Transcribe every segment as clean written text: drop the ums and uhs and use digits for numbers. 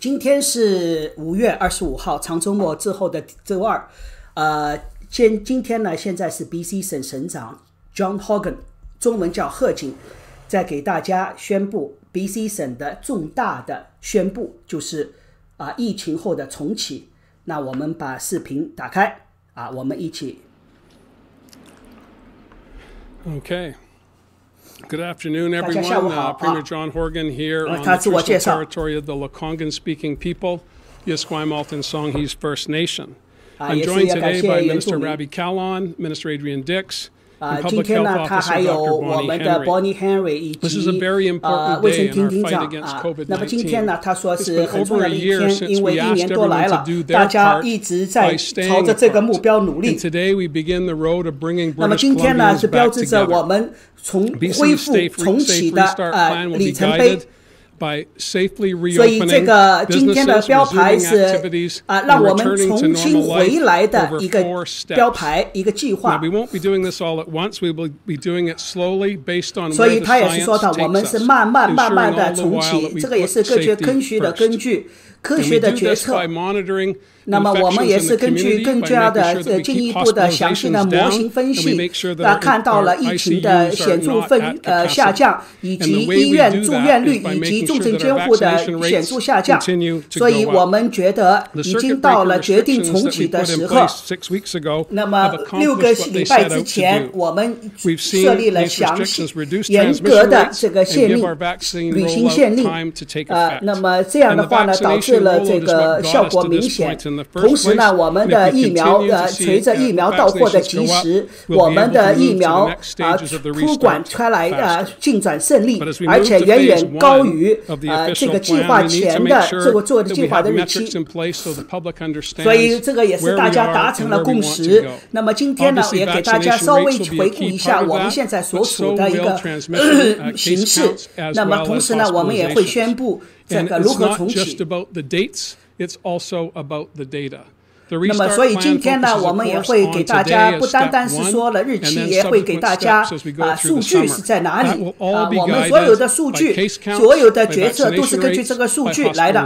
今天是5月25号，长周末之后的周二。今天呢，现在是 Bc 省省长 John Horgan， 中文叫贺锦，在给大家宣布 Bc 省的重大的宣布，就是疫情后的重启。那我们把视频打开我们一起。Okay. Good afternoon, everyone. Premier John Horgan here on the traditional territory of the Lekwungen-speaking people, Yisquai-Malton Songhees First Nation. I'm joined today by Minister Rabbi Kallon, Minister Adrian Dix, and Public Health Officer Dr. Bonnie Henry. This is a very important day in our fight against COVID-19. It's been over a year since we asked everyone to do their part by staying apart. And today we begin the road of bringing British Columbians back together. BC's Safe Restart Plan will be guided by safely reopening businesses, resuming activities, and returning to normal life over 4 steps. Now, we won't be doing this all at once. We will be doing it slowly based on where the science takes us, ensuring all the while that we put safety first. 科学的决策，那么我们也是根据更加的进一步的详细的模型分析，看到了疫情的显著下降，以及医院住院率以及重症监护的显著下降，所以我们觉得已经到了决定重启的时候。那么6个礼拜之前，我们设立了详细严格的这个旅行限令，那么这样的话呢，导致了这个效果明显。同时呢，我们的疫苗随着疫苗到货的及时，我们的疫苗铺管开来进展顺利，而且远远高于这个计划前的这个做的计划的日期。所以这个也是大家达成了共识。那么今天呢，也给大家稍微回顾一下我们现在所处的一个形势。那么同时呢，我们也会宣布这个如何重启。It's also about the data. 那么，所以今天呢，我们也会给大家不单单是说了日期，也会给大家数据是在哪里我们所有的数据、所有的决策都是根据这个数据来的。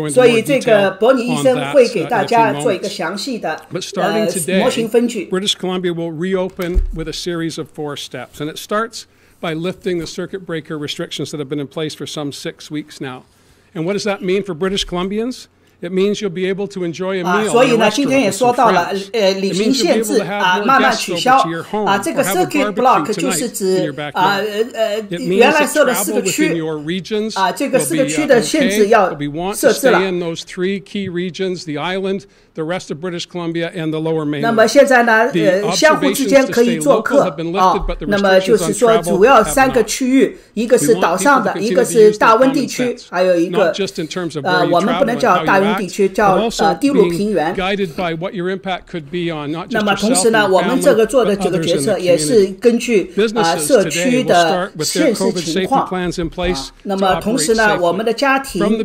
所以这个伯尼医生会给大家做一个详细的模型分析。British Columbia will reopen with a series of 4 steps, and it starts by lifting the circuit breaker restrictions that have been in place for some 6 weeks now. And what does that mean for British Columbians? It means you'll be able to enjoy a meal 所以呢，今天也说到了，旅行限制慢慢取消这个 circuit block 就是指原来设了4个区这个4个区的限制要设置了。那么现在呢，相互之间可以做客那么就是说，主要3个区域，一个是岛上的，一个是大温地区，还有一个我们不能叫大温地区，叫低陆平原。那么同时呢，我们这个做的这个决策也是根据社区的现实情况那么同时呢，我们的家庭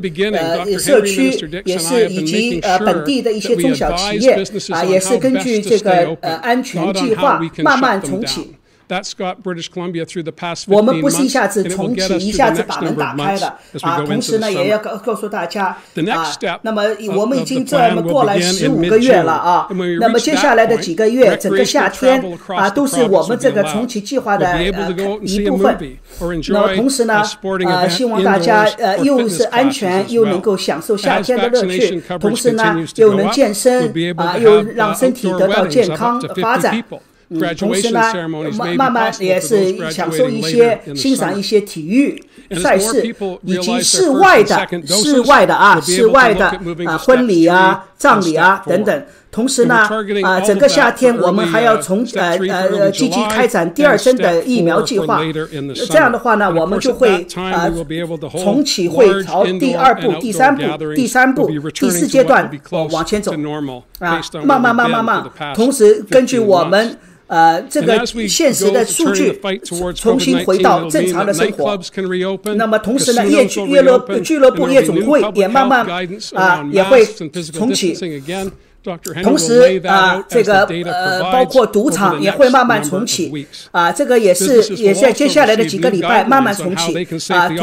社区也是以及本地的一些中小企业也是根据这个安全计划慢慢重启。我们不是一下子重启，一下子把门打开的同时呢，也要告诉大家那么我们已经这么过来15个月了那么接下来的几个月，整个夏天都是我们这个重启计划的一部分。那么同时呢，希望大家又是安全，又能够享受夏天的乐趣，同时呢，又能健身又让身体得到健康发展。同时呢，慢慢也是享受一些、欣赏一些体育赛事，以及室外的婚礼葬礼等等。同时呢，整个夏天我们还要积极开展第2针的疫苗计划。这样的话呢，我们就会重启会朝第2步、第3步、第4阶段往前走慢慢。同时根据我们这个现实的数据重新回到正常的生活。那么同时呢，俱乐部、夜总会也慢慢也会重启。同时这个包括赌场也会慢慢重启这个也在接下来的几个礼拜慢慢重启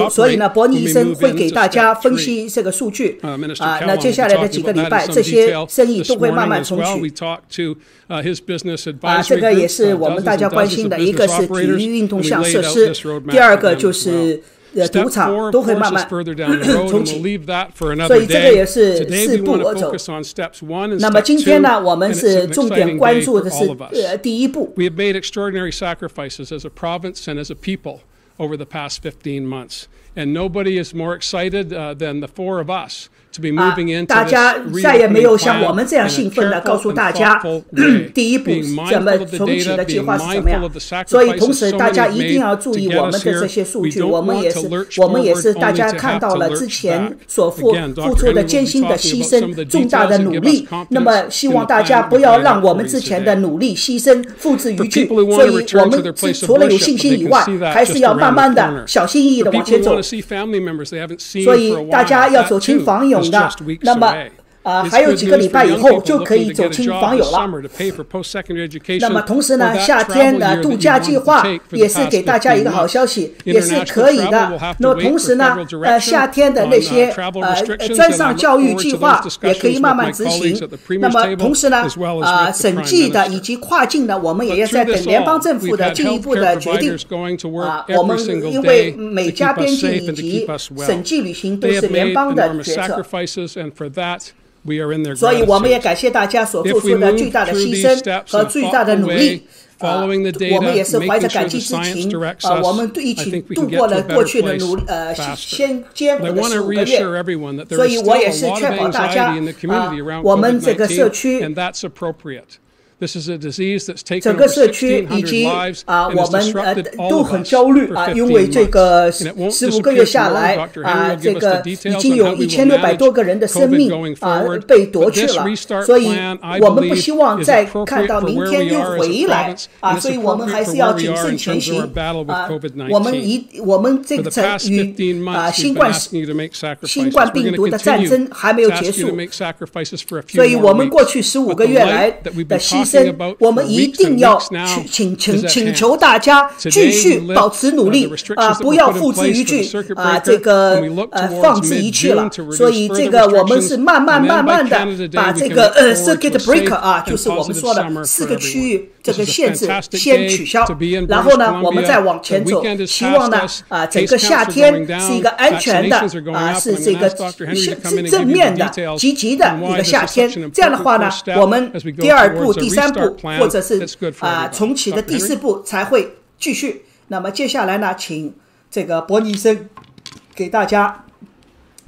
所以呢，伯尼医生会给大家分析这个数据那接下来的几个礼拜这些生意都会慢慢重启这个也是我们大家关心的，一个是体育运动项设施，第二个就是赌场都会慢慢重启，所以这个也是4步而走。那么今天呢，我们是重点关注的是第一步。We have made extraordinary sacrifices as a province and as a people over the past 15 months, and nobody is more excited than the 4 of us.大家再也没有像我们这样兴奋的告诉大家第一步怎么重启的计划是怎么样，所以同时大家一定要注意我们的这些数据，我们也是大家看到了之前所付出的艰辛的牺牲，重大的努力，那么希望大家不要让我们之前的努力牺牲付之于去，所以我们除了有信心以外，还是要慢慢的小心翼翼的往前走，所以大家要走亲访友那么还有几个礼拜以后就可以走亲访友了。那么同时呢，夏天的度假计划也是给大家一个好消息，也是可以的。那么同时呢，夏天的那些专上教育计划也可以慢慢执行。那么同时呢，审计的以及跨境的，我们也在等联邦政府的进一步的决定。我们因为美加边境以及审计旅行都是联邦的决策。所以我们也感谢大家所付出的巨大的牺牲和巨大的努力我们也是怀着感激之情我们一起度过了过去的艰苦的15个月，所以我也是确保大家我们这个社区整个社区以及我们都很焦虑因为这个15个月下来这个已经有1600多个人的生命被夺去了，所以我们不希望再看到明天又回来所以我们还是要谨慎前行我们这个与新冠病毒的战争还没有结束，所以我们过去15个月来的牺牲我们一定要请求大家继续保持努力不要付之于去这个放之一去了，所以这个我们是慢慢的把这个circuit breaker就是我们说的4个区域这个限制先取消，然后呢我们再往前走，希望呢整个夏天是一个安全的是这个是正面的积极的一个夏天，这样的话呢我们第2步第3步或者是重启的第4步才会继续。那么接下来呢请这个伯尼医生给大家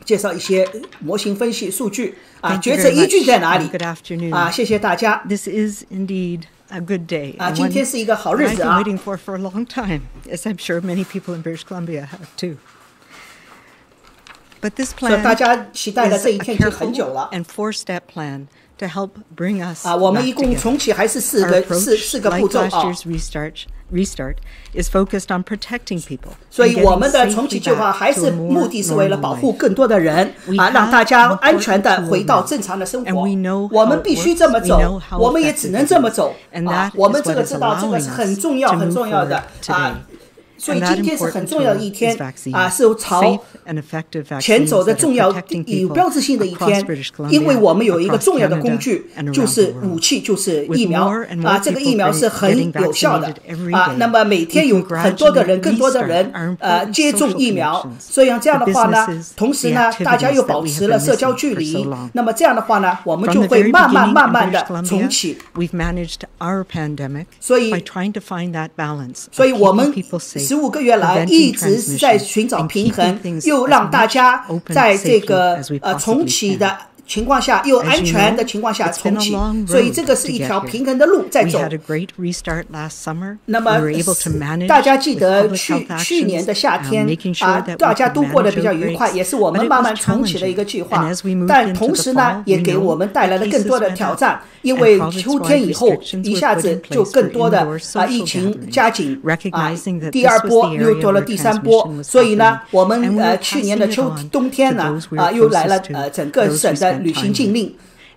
介绍一些模型分析数据决策依据在哪里谢谢大家。 This is indeed a good day. 今天是一个好日子 I've been waiting for a long time, as I'm sure many people in British Columbia have too. But this plan 大家期待的这一天已经很久了 and 4-step plan to help bring us 我们一共重启还是4个步骤 Like last year's restart is focused on protecting people. 所以我们的重启计划还是目的是为了保护更多的人让大家安全的回到正常的生活。我们必须这么走，我们也只能这么走我们这个知道这个是很重要的所以今天是很重要的一天是朝前走的重要有标志性的一天，因为我们有一个重要的工具就是武器，就是疫苗这个疫苗是很有效的那么每天有很多的人更多的人接种疫苗，所以这样的话呢同时呢大家又保持了社交距离，那么这样的话呢我们就会慢慢的重启。所以我们15个月来一直是在寻找平衡，又让大家在这个重启的情况下又安全的情况下重启，所以这个是一条平衡的路在走。那么大家记得去年的夏天大家都过得比较愉快，也是我们慢慢重启的一个计划，但同时呢也给我们带来了更多的挑战，因为秋天以后一下子就更多的疫情加紧第2波又多了第3波，所以呢我们去年的冬天呢又来了整个省的旅行禁令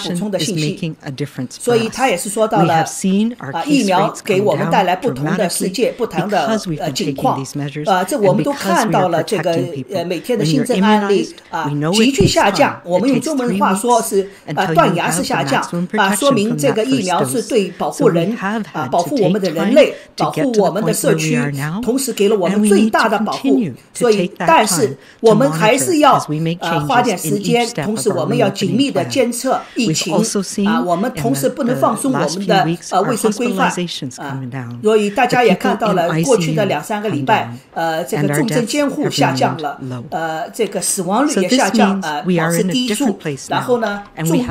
补充的信息。所以他也是说到了疫苗给我们带来不同的世界、不同的情况。这我们都看到了这个每天的新增案例急剧下降。我们用中文话说是断崖式下降说明这个疫苗是对保护人保护我们的人类、保护我们的社区，同时给了我们最大的保护。所以，但是我们还是要花点时间，同时我们要紧密的监测疫情我们同时不能放松我们的卫生规范所以大家也看到了过去的2-3个礼拜这个重症监护下降了这个死亡率也下降，保持低数，然后呢，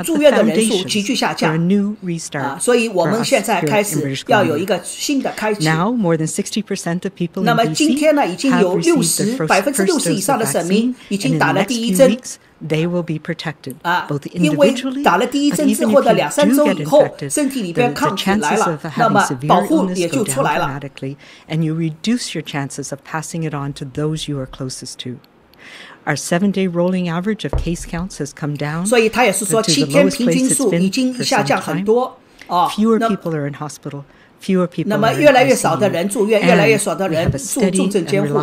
住院的人数急剧下降，所以我们现在开始要有一个新的开始。那么今天呢，已经有60%以上的省民已经打了第一针。因为打了第一针之后的2-3周以后，身体里边抗体来了，那么保护也就出来了。Our 7-day rolling average of case counts has come down. 所以他也是说7天平均数已经下降很多。Fewer people are in hospital. Fewer people 那么越来越少的人住院，越来越少的人住重症监护。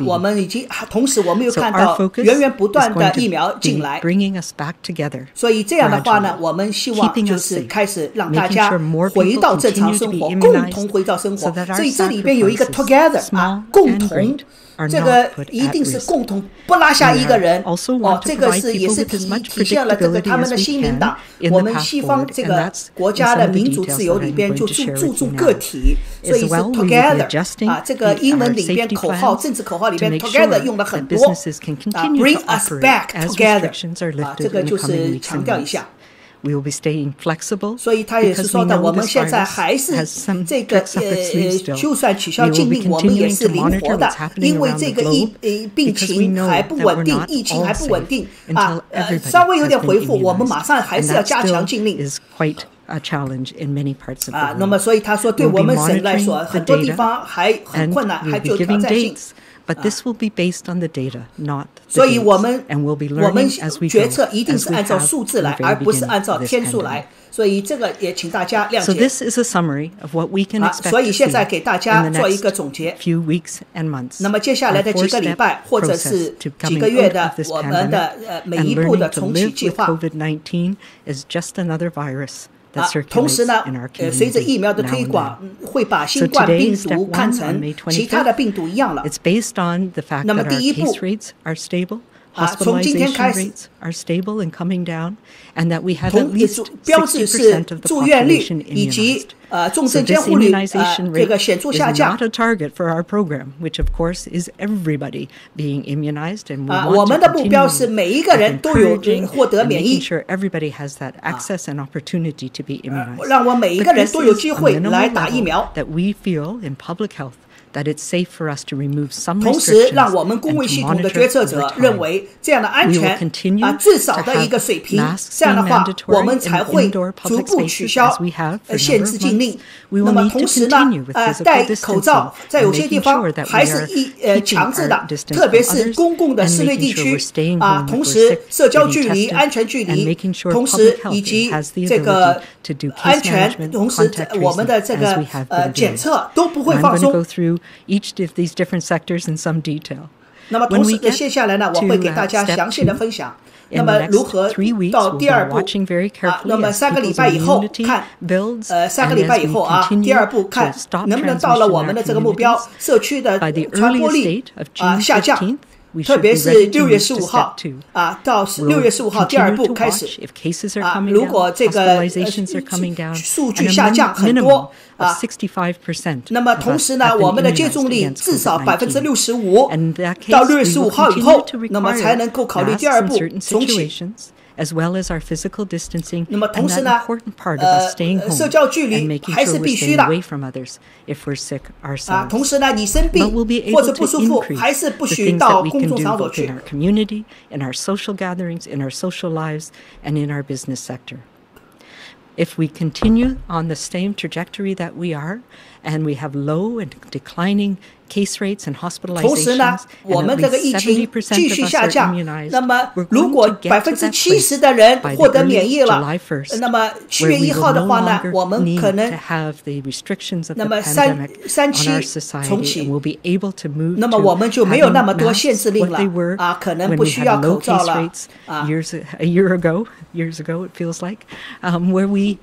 我们已经同时我们又看到源源不断的疫苗进来。所以这样的话呢，我们希望就是开始让大家回到正常生活，共同回到生活。所以这里边有一个 together 共同。这个一定是共同，不拉下一个人。这个也是体现了这个他们的新民党。我们西方这个国家的民主自由里边就注重个体，所以是 together 这个英文里边口号，政治口号里边 together 用了很多bring us back together 这个就是强调一下。We will be staying flexible. 所以他也是说的，我们现在还是这个就算取消禁令，我们也是灵活的，因为这个病情还不稳定，疫情还不稳定稍微有点回复，我们马上还是要加强禁令。那么所以他说，对我们省来说，很多地方还很困难，还具有挑战性。But this will be based on the data, not the 所以我们 and we'll be learning as we go. 决策一定是按照数字来，而不是按照天数来。所以这个也请大家谅解。So this is a summary of what we can expect 所以现在给大家做一个总结。few weeks and months. 那么接下来的几个礼拜或者是几个月的我们的每一步的重启计划。COVID-19 is just another virus.同时呢，随着疫苗的推广，会把新冠病毒看成其他的病毒一样了。那么第一步，从今天开始，标志是住院率以及重症监护率这个显著下降。我们的目标是每一个人都有获得免疫，让我每一个人都有机会来打疫苗。同时，让我们公卫系统的决策者认为这样的安全至少的一个水平，这样的话，我们才会逐步取消限制禁令。那么同时呢，戴口罩在有些地方还是强制的，特别是公共的室内地区同时社交距离、安全距离，同时以及这个安全，同时我们的这个检测都不会放松。Each of these different sectors in some detail. 那么同时接下来呢，我会给大家详细的分享。那么如何到第二步那么3个礼拜以后看3个礼拜以后第二步看能不能到了我们的这个目标，社区的传播力下降。特别是6月15号到6月15号第二步开始如果这个数据下降很多那么同时呢，我们的接种率至少65%，到6月15号以后，那么才能够考虑第二步重启。as well as our physical distancing and that important part of us staying home and making sure we're staying away from others if we're sick ourselves. 同时呢，你生病或者不舒服，还是不许到公众场所去。In our community, in our social gatherings, in our social lives, and in our business sector. If we continue on the same trajectory that we are, and we have low and declining case rates and hospitalizations, and at least 70% of us are immunized, we're going to get to that place by the early July 1st, where we will no longer need to have the restrictions of the pandemic on our society, and we'll be able to move to having masks what they were when we had low case rates years ago, it feels like, where we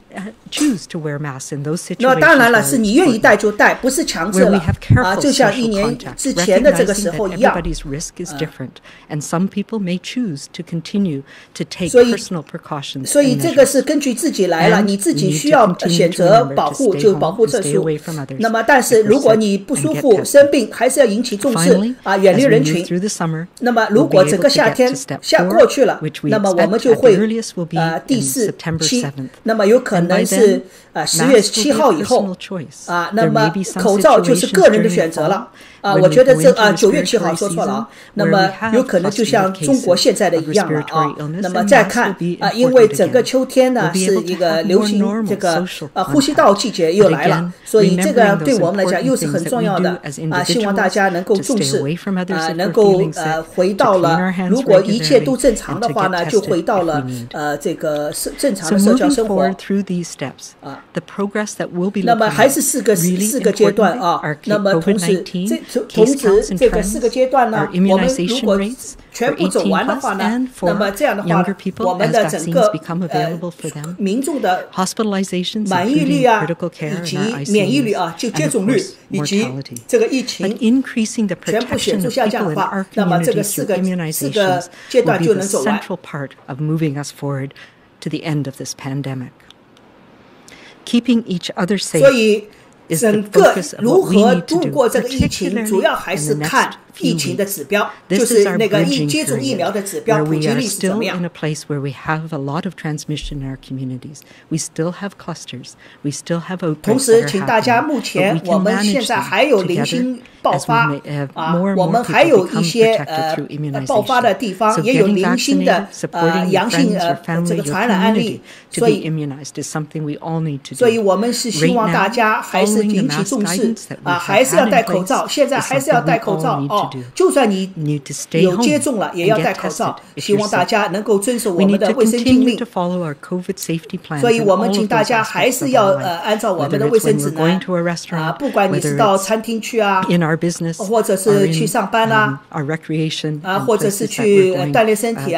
choose to wear masks in those situations. 那当然了，是你愿意戴就戴，不是强制了。就像1年之前的这个时候一样。所以这个是根据自己来了，你自己需要选择保护就保护这书。那么但是如果你不舒服生病，还是要引起重视远离人群。那么如果整个夏天过去了，那么我们就会第4期，那么有可能是10月7号以后那么口罩就是个人的选择了我觉得9月7号说错了那么有可能就像中国现在的一样了那么再看因为整个秋天呢是一个流行这个呼吸道季节又来了，所以这个对我们来讲又是很重要的希望大家能够重视能够回到了，如果一切都正常的话呢，就回到了这个正常的社交生活那么还是四个阶段那么同时这个4个阶段呢，我们如果全部走完的话呢，那么这样的话，我们的整个民众的满意率以及免疫率就接种率以及这个疫情全部显著下降的话，那么这个四个阶段就能走完。所以整个如何度过这个疫情，主要还是看疫情的指标，就是那个接种疫苗的指标，普及率是怎么样。同时，请大家，目前我们现在还有零星爆发我们还有一些爆发的地方，也有零星的阳性这个传染案例，所以我们是希望大家还是引起重视还是要戴口罩，现在还是要戴口罩就算你有接种了也要戴口罩，希望大家能够遵守我们的卫生禁令。所以我们请大家还是要按照我们的卫生指南不管你是到餐厅去或者是去上班或者是去锻炼身体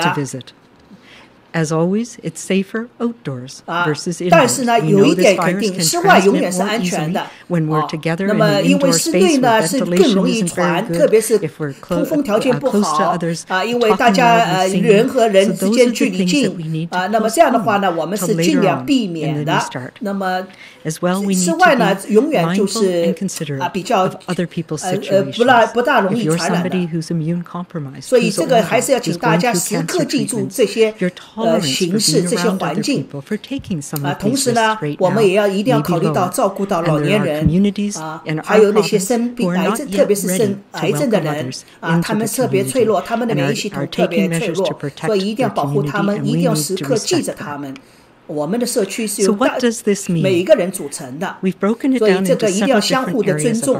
As always, it's safer outdoors versus indoors. 但是呢，有一点肯定，室外永远是安全的。那么，因为室内呢是更容易传，特别是通风条件不好因为大家人和人之间距离近那么这样的话呢，我们是尽量避免的。那么室外呢，永远就是比较不大容易传染的。所以这个还是要请大家时刻记住这些形势这些环境同时呢，我们也要一定要考虑到照顾到老年人还有那些生病癌症，特别是生癌症的人他们特别脆弱，他们的免疫系统特别脆弱，所以一定要保护他们，一定要时刻记着他们。我们的社区是由每一个人组成的，所以这个一定要相互的尊重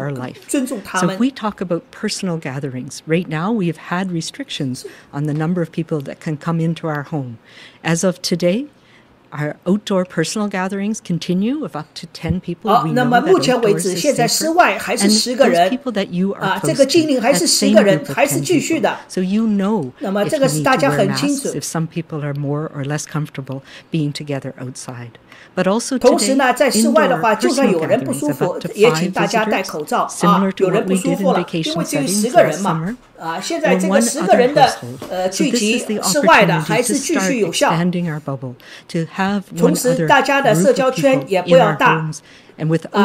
他们。So if we talk about personal gatherings, right now we have had restrictions on the number of people that can come into our home. As of today, our outdoor personal gatherings continue of up to 10 people. 那么目前为止，现在室外还是10个人这个禁令还是10个人，还是继续的。So you know 那么这个是大家很清楚。 if some people are more or less comfortable being together outside. But also 同时呢，在室外的话，就算有人不舒服，也请大家戴口罩有人不舒服了，因为只有10个人嘛现在这个10个人的聚集室外的还是继续有效。同时，大家的社交圈也不要大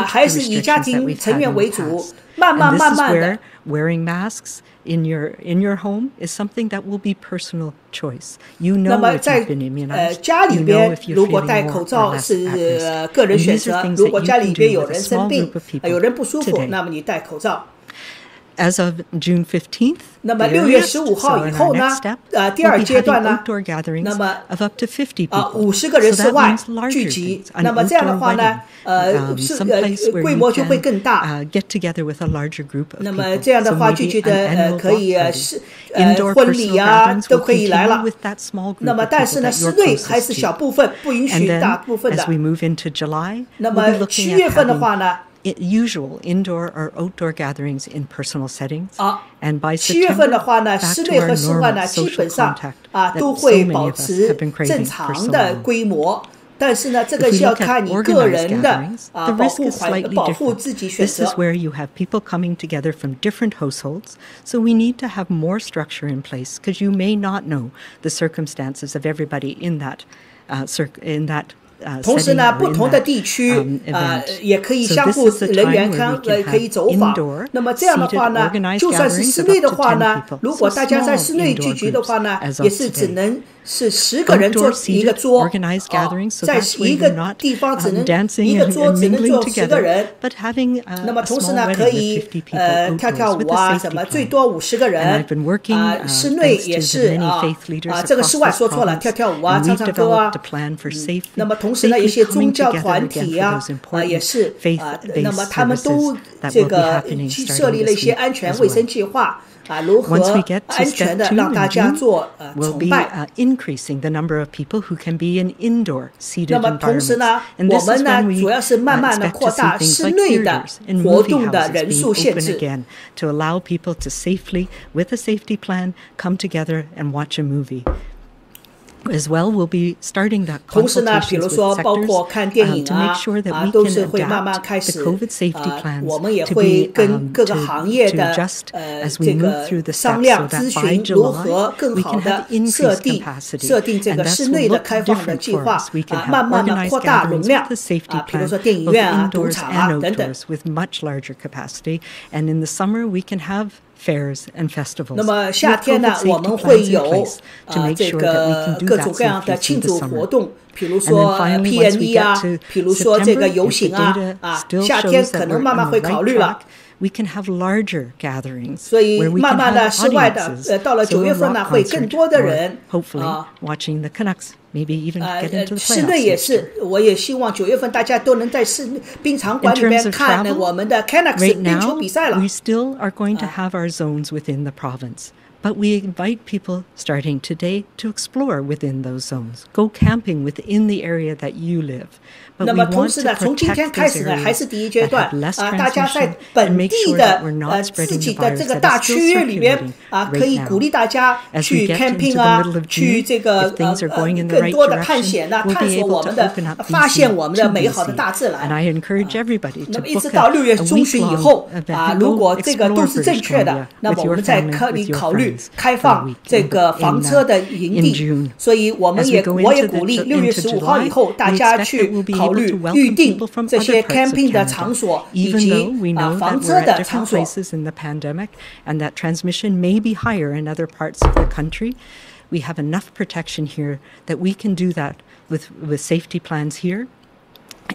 还是以家庭成员为主，慢慢的。Wearing masks in your home is something that will be personal choice. You 那 know 么 if 在 you've been immunized. 家里 You know 边 if you're 如果 feeling 戴 more 口 or 罩 less 是 at risk. 个人 And 选 these are 择， things 如 that 果 you 家 can 里边 do 有 with a 人生 small 病 group of people 有人不舒服 today. 那么你戴口罩。As of June 15th, 那么6月15号以后呢第二阶段呢，那么of up to 50 people. 50个人室外聚集，那么这样的话呢规模就会更大。 Get together with a larger group of 那么 people. 这样的话 So 聚 maybe 集 an 的 annual 可以 block party. 婚礼 Indoor personal gatherings 都 will 可以来 continue 了。 with that small group 那么 of 但 people 是呢 that 室 you're 内还 closest 是小 to. 部分，不允 And 许 then, 大部分 as 的。 we move into July, 那 we'll 么 be 7 looking 月 at 份的 having 话呢 usual indoor or outdoor gatherings in personal settings. And by 7月份 September, 的话呢， back 室 to 内 our 和室外 normal 呢，基 social 本上 contact 都 that so 会 many 保 of us 持 have been 正 craving for 常 so 的 long. 规模。但是呢，这个是要看你个人的保护自己选择。This is where you have people coming together from different households, so we need to have more structure in place because you may not know the circumstances of everybody in that 同时呢，不同的地区也可以相互人员可以走访。那么这样的话呢，就算是室内的话呢，如果大家在室内聚集的话呢，也是只能是10个人坐一个桌，在一个地方只能一个桌只能坐10个人。那么同时呢，可以跳跳舞啊，什么最多50个人。室内也是这个室外说错了，跳跳舞啊，唱唱歌啊。那么同时呢，一些宗教团体啊，也是那么他们都这个设立了一些安全卫生计划。如何安全的让大家做崇拜？那么同时呢，我们呢主要是慢慢的扩大室内的活动的人数限制。To allow people to safely, with a safety plan, come together and watch a movie.As well, we'll be starting that consultations with sectors to make sure that we can adapt the COVID safety plans to be to adjust as we move through the steps so that by July we can have increased capacity. And that's will look different for us. We can have organized gatherings with a safety plan, both indoors and outdoors, with much larger capacity. And in the summer, we can have fairs and festivals. 那么夏天呢，我们会有这个各种各样的庆祝活动，比如说 PNE 啊，比如说这个游行啊，夏天可能慢慢会考虑了。We can have larger gatherings. 所以慢慢的，室外的到了9月份呢，会更多的人 hopefully watching the Canucks, maybe even get into the playoffs. 室内也是，我也希望9月份大家都能在冰场馆里面看我们的 Canucks 冰球比赛了。We still are going to have our zones within the province. But we invite people starting today to explore within those zones. Go camping within the area that you live. 那么同时呢，从今天开始呢，还是第一阶段大家在本地的自己的这个大区域里面可以鼓励大家去 camping 啊，去这个更多的探险啊，探索我们的，发现我们的美好的大自然。And I encourage everybody to 那么一直到6月中旬以后如果这个都是正确的，那么我们再可以考虑开放这个房车的营地。所以我也鼓励6月15号以后大家去考虑预定这些 camping 的场所以及房车的场所。 And that transmission may be higher in other parts of the country. We have enough protection here that we can do that with safety plans here.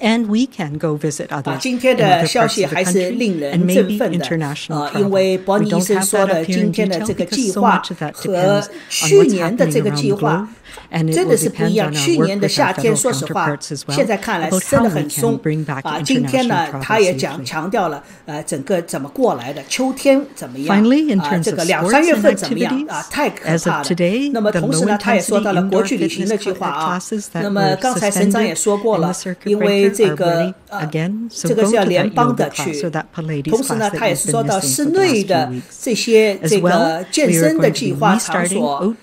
And we can go visit others 今天的消息还是令人振奋的，因为伯尼医生说的今天的这个计划和去年的这个计划真的是不一样。去年的夏天，说实话，现在看来真的很松。今天呢，他也强调了整个怎么过来的，秋天怎么样，这个2、3月份怎么样太可怕了。那么同时呢，他也说到了国际旅行的计划啊。那么刚才省长也说过了，因为这个是要联邦的去。同时呢，他也是说到室内的这些这个健身的计划场所。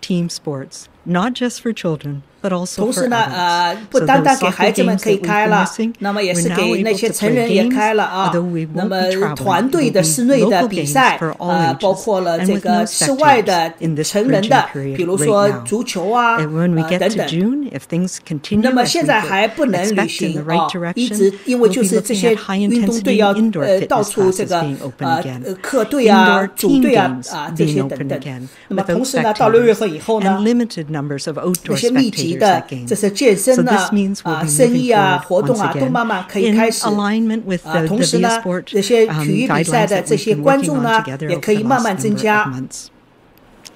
Team sports, not just for children, but also for 同时呢，不单单给孩子们可以开了，那么也是给那些成人也开了啊。那么团队的室内的比赛，包括了这个室外的成人的，比如说足球啊等等。那么现在还不能旅行一直因为就是这些运动队要到处这个客队啊、组队啊这些等等。那么同时呢，到6月份以后呢，那些密集的这些健身生意活动都慢慢可以开始。同时呢，这些体育比赛的这些观众呢，也可以慢慢增加。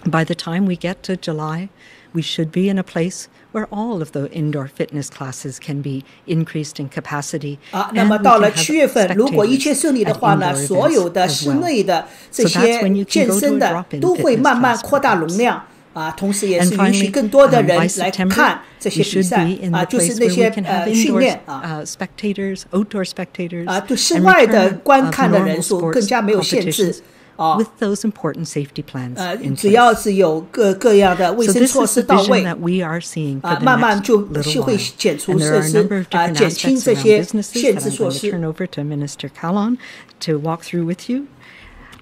By the time we get to July, we should be in a place where all of the indoor fitness classes can be increased in capacity. 那么到了7月份，如果一切顺利的话呢，所有的室内的这些健身的都会慢慢扩大容量。同时也是允许更多的人来看这些比赛就是那些训练spectators, outdoor spectators 对室外的观看的人数更加没有限制。with those important safety plans in 只要是有各样的卫生措施到位，慢慢就是会减除设施减轻这些限制措施。turn over to Minister Calon to walk through with you.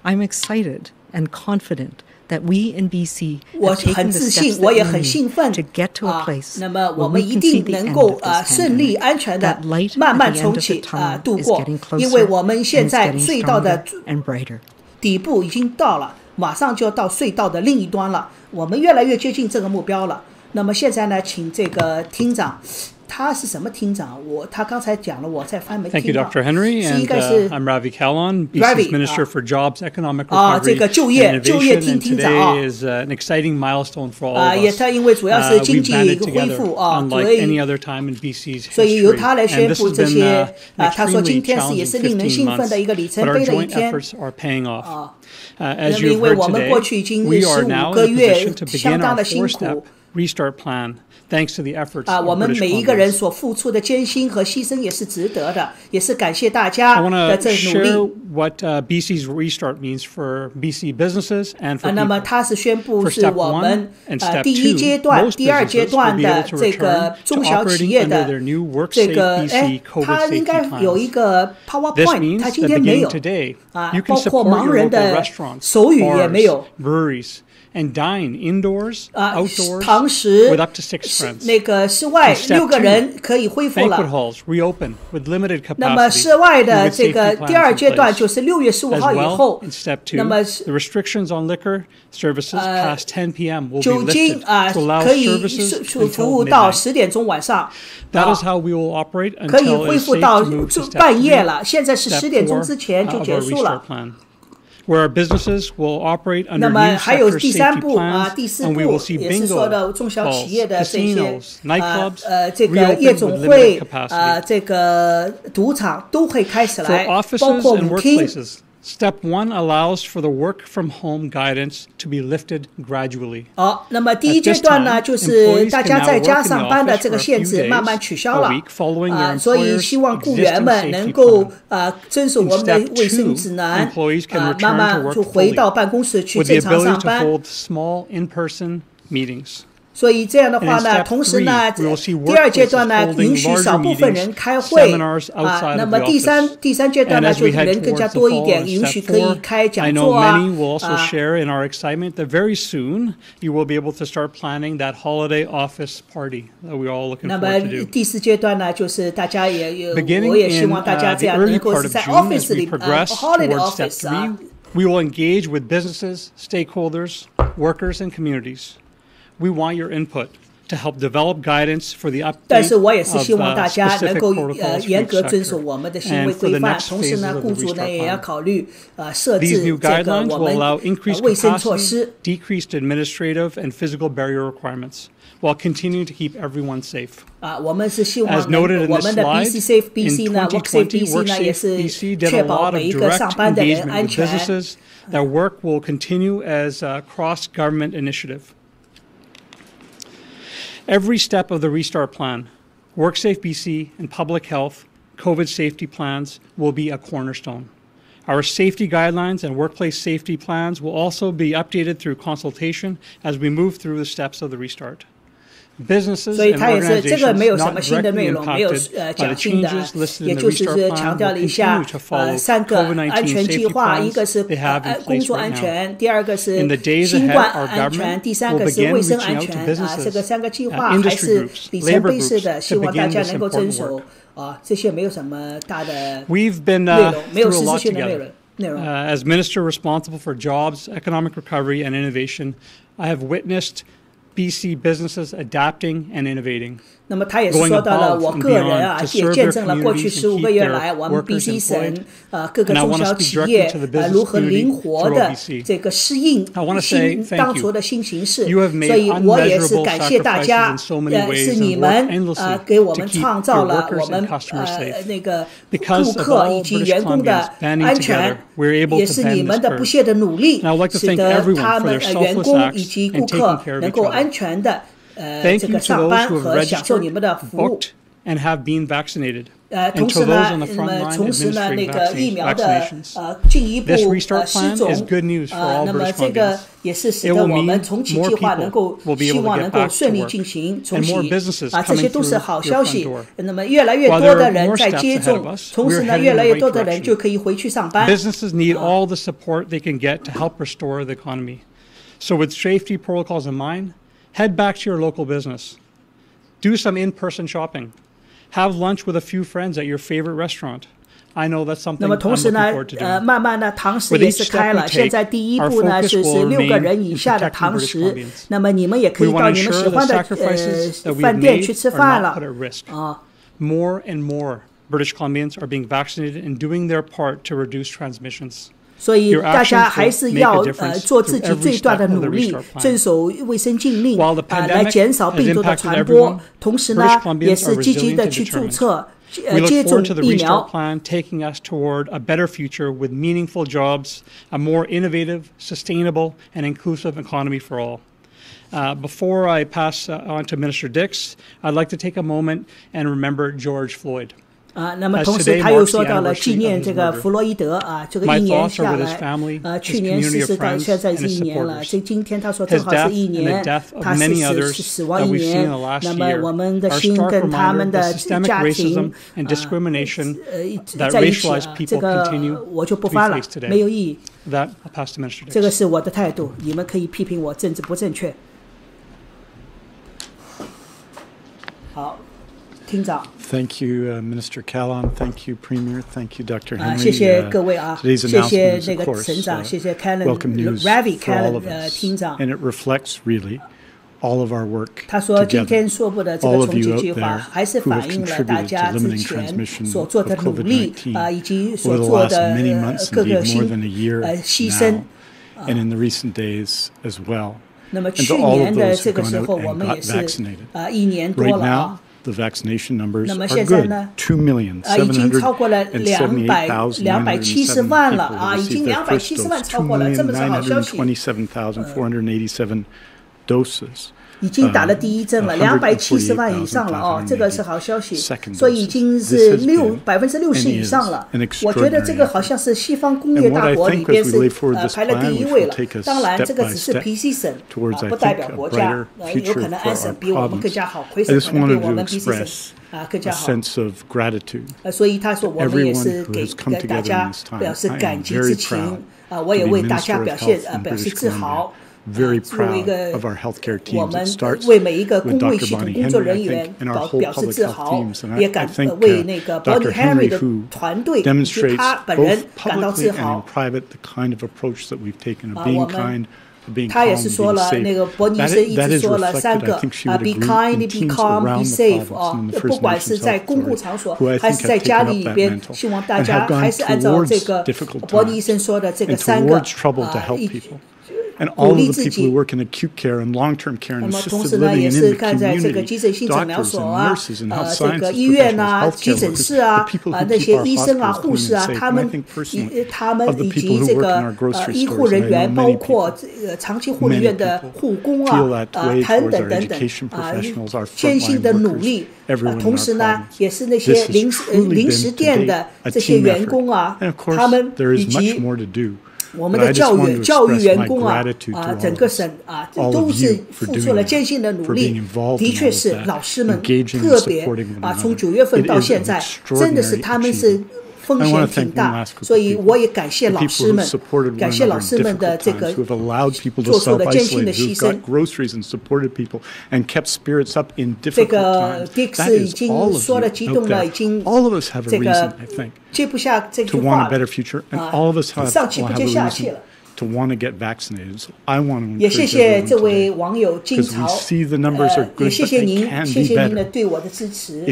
I'm excited and confident that we in BC have taken the steps that we need to get to a place where we can see the end of this pandemic. That light at the end of the tunnel is getting closer and it's getting stronger and brighter. 底部已经到了，马上就要到隧道的另一端了，我们越来越接近这个目标了。那么现在呢，请这个厅长，他是什么厅长？他刚才讲了，我在翻没听到。 Thank you, Dr. Henry. And I'm Ravi Calon, BC's Minister for Jobs, Economic Recovery 这个就业 and Innovation. 厅 And 长 today is an exciting milestone for all of us. 也他因为主要是经济 We've banded 恢 together 复 unlike any other time in BC's 所以由 history. 他来 And 宣 this 布 has 这 been 些 an 他说 extremely 今天也是令人 challenging 兴 15奋的一个里 months, 程 but our 碑的一 joint 天。 efforts are paying off. 那 As 么因 you've 为 heard 我们 today, 过去已经 we are 15 now 个 in a 月 position to 相 begin 当 our 的辛 4-step 苦。 restart plan, thanks to the efforts of 我们 British 每一个人 Columbians. 所付出的艰辛和牺牲也是值得的，也是感谢大家 I want 的 to 这努 share 力。what BC's restart means for BC businesses and for 那么 people. 他是宣布 For 是 step 我 one 们 and step 第一阶 two, 段、 most 第二阶 businesses 段 will be 的 able to 这个 return 中 to 小企 operating 业 under 的 their new WorkSafe 这个 BC COVID 他应 safety 该有一 plans. 个 This PowerPoint， 他 means 今 that 天没 beginning 有 today, you 包 can 括 support 盲 your 人 local 的 restaurants, 手语也没 bars, 有 breweries, and dine indoors, outdoors, 堂食 with up to 6 friends. 那个室外 And step 6个 two, 人可以恢复 Banquet 了。 halls reopen with limited 那么 capacity 室外的 with 这个 safety 第二 plans 阶 in 段 place. 就是6月15 As 号以 well, 后 in step 2, 那么 the restrictions on liquor services past 10 p.m. will be 酒精 lifted to allow 可以 services 服 until 务到 midnight. 10点钟晚上 That is how we will operate 可以 until 恢 it's 复 safe 到 to move to step 半夜 3, 了，现在是 step 10点钟 4之前就 of 结 our 束了 restart。plan, where our businesses will operate 那 under 么 new 还有 sector 第三 safety 步 第 plans, 四 and we 步 will see 也是说 bingo 的中小企业 halls, 的这些 casinos, nightclubs 这个 reopen 夜总 with 会 limited capacity. 这个赌场都会开始 For 来，包 offices 括 and 舞厅。 workplaces, step 1 allows for the work from home guidance to be lifted gradually. 好，那么第一阶段呢，就是大家在家上班的这个限制慢慢取消了，所以希望雇员们能够遵守我们的卫生指南，慢慢就回到办公室去正常上班。 所以这样的话呢，同时呢，第二阶段呢，允许少部分人开会那么第三阶段呢，就是人更加多一点，允许可以开讲座 many will also share in our excitement that very soon you will be able to start planning that holiday office party that we're all looking 那么 forward to do. 第四阶段呢，就是大家也有， Beginning 我也希 in 望大家这 the 样能 early 够 part 是 of 在 June, as office we 里 progress holiday towards step office three, we will engage with businesses, stakeholders, workers, and communities. We want your input to help develop guidance for the update 但是我也是希望 of 大家能 specific 够 protocols 严 for 格 each 遵守 sector. 我们的行为 And for 规 the 范， next 同时 phases 呢， of 雇 the 主呢 restart 也要 plan. 考虑设 These 置 new 这个 guidelines 我 will 们 allow increased 卫生措 capacity, 施。 decreased administrative and physical barrier requirements, while continuing to keep everyone safe. 我们是希 As 望 noted in 我 this 们的 slide, BC Safe in BC 呢 2020, WorkSafe BC 呢也 WorkSafe 是 BC did 确 a 保 lot 每 of 一个上 direct 班的人 engagement 安 with 全。 businesses. That work will continue as a cross-government initiative. Every step of the restart plan, WorkSafe BC and public health, COVID safety plans will be a cornerstone. Our safety guidelines and workplace safety plans will also be updated through consultation as we move through the steps of the restart. Businesses 所以 and 它也是这个 organizations 没有什 not 么新的 directly 内容，没有 impacted by the 讲新的， changes listed 也 in the 就是 restart 强 plan 调 will 了一下 continue to follow 3个 COVID-19安全计 safety 划，一 plans 个是 they have in 工 place 作 right 安 now. 全，第二个是 In the days 新 ahead, 冠 our 安全， government 第三 will 个是 begin 卫生 reaching 安 out to 全 businesses, 这个3个计划 industry 还是 groups, 里程 labor 碑式 groups 的，希 to 望大 begin 家 this 能够遵 important 守 work. 这些没有什么大的 We've been 内容，没有 through 实 a 质 lot 性的内 together. 容。内容 As Minister responsible for jobs, economic recovery, and innovation, I have witnessed BC businesses adapting and innovating. 那么他也是说到了我个人也见证了过去15个月来我们 BC 省各个中小企业如何灵活的这个适应当初的新形势，所以我也是感谢大家，是你们给我们创造了我们那个顾客以及员工的安全，也是你们的不懈的努力，使得他们员工以及顾客能够安全的这个上班和享受你们的服务。And have been vaccinated. 同时呢，同时呢，那个疫苗的进一步施种，那么这个也是使得我们重启计划希望能够顺利进行重启这些都是好消息。那么越来越多的人在接种，同时呢，越来越多的人就可以回去上班。Businesses need all the support they can get to help restore the economy. So with safety protocols in mind, head back to your local business. Do some in-person shopping. Have lunch with a few friends at your favorite restaurant. I know that's something I'm looking forward to doing. 慢慢的堂食也是开了，现在第一步呢是6个人以下的堂食，那么你们也可以到你们喜欢的饭店去吃饭了。More and more British Columbians are being vaccinated and doing their part to reduce transmissions. 所以大家还是要做自己最大的努力，遵守卫生禁令来减少病毒的传播。同时呢，也是积极的去注册、接种疫苗。Taking us toward a better future with meaningful jobs, a more innovative, sustainable, and inclusive economy for all. Before I pass on to Minister Dix, I'd like to take a moment and remember George Floyd. 那么同时他又说到了纪念这个弗洛伊德这个1年下来，去年40到现在是1年了，今天他说正好是1年，他是死亡1年。那么我们的心跟他们的家庭在一起，这个我就不发了，没有意义。这个是我的态度，你们可以批评我政治不正确。好。Thank you, Minister Callan. Thank you, Premier. Thank you, Dr. Henry. 谢谢各位谢谢那个省长，谢谢 Ravi Callan 厅长。And it reflects really all of our work. 他说今天说过的这个重启计划，还是反映了大家之前所做的努力以及所做的各个牺牲。And in the recent days as well. 那么去年的这个时候，我们也是1年多了。The vaccination numbers are good. 已经超过了270万了已经270万超过了，这么是好消息。227,487 doses. 已经打了第一针了，270万以上了这个是好消息，所以已经是60%以上了。我觉得这个好像是西方工业大国里边是排了第1位了。当然，这个只是 Bc 省不代表国家，有可能安省比我们更加好，魁省可能比我们 Bc 省更加好。所以他说我们也是给大家表示感激之情我也为大家表示自豪。Very proud of our healthcare teams. It starts with Dr. Henry, I think Dr. Henry who demonstrates both publicly and in private the kind of approach that we've taken of being kind, of being calm, being safe. That is reflected, I think she would agree, in teams around the province and the First Nations Health Authority, who I think have taken up that mantle and have gone towards difficult times and towards trouble to help people. And all of the people who work in acute care and long-term care and assisted living and in the community, doctors and nurses and health sciences professionals, healthcare workers, the people who keep our hospitals clean and safe. And I think personally, of the people who work in our grocery stores, and I know many people feel that way towards our education professionals, our frontline workers, everyone in our province. This has truly been to date a team effort. And of course, there is much more to do. 我们的教育员工整个省都是付出了艰辛的努力，的确是老师们特别从9月份到现在，真的是他们是风险挺大，所以我也感谢老师们，感谢老师们的这个做出了艰辛的牺牲。这个 Dix 已经说了激动了，已经这个接不下这句话了，上气不接下气了。To want to get vaccinated. So I want to 也谢谢这位网友金朝，也谢谢您的对我的支持。能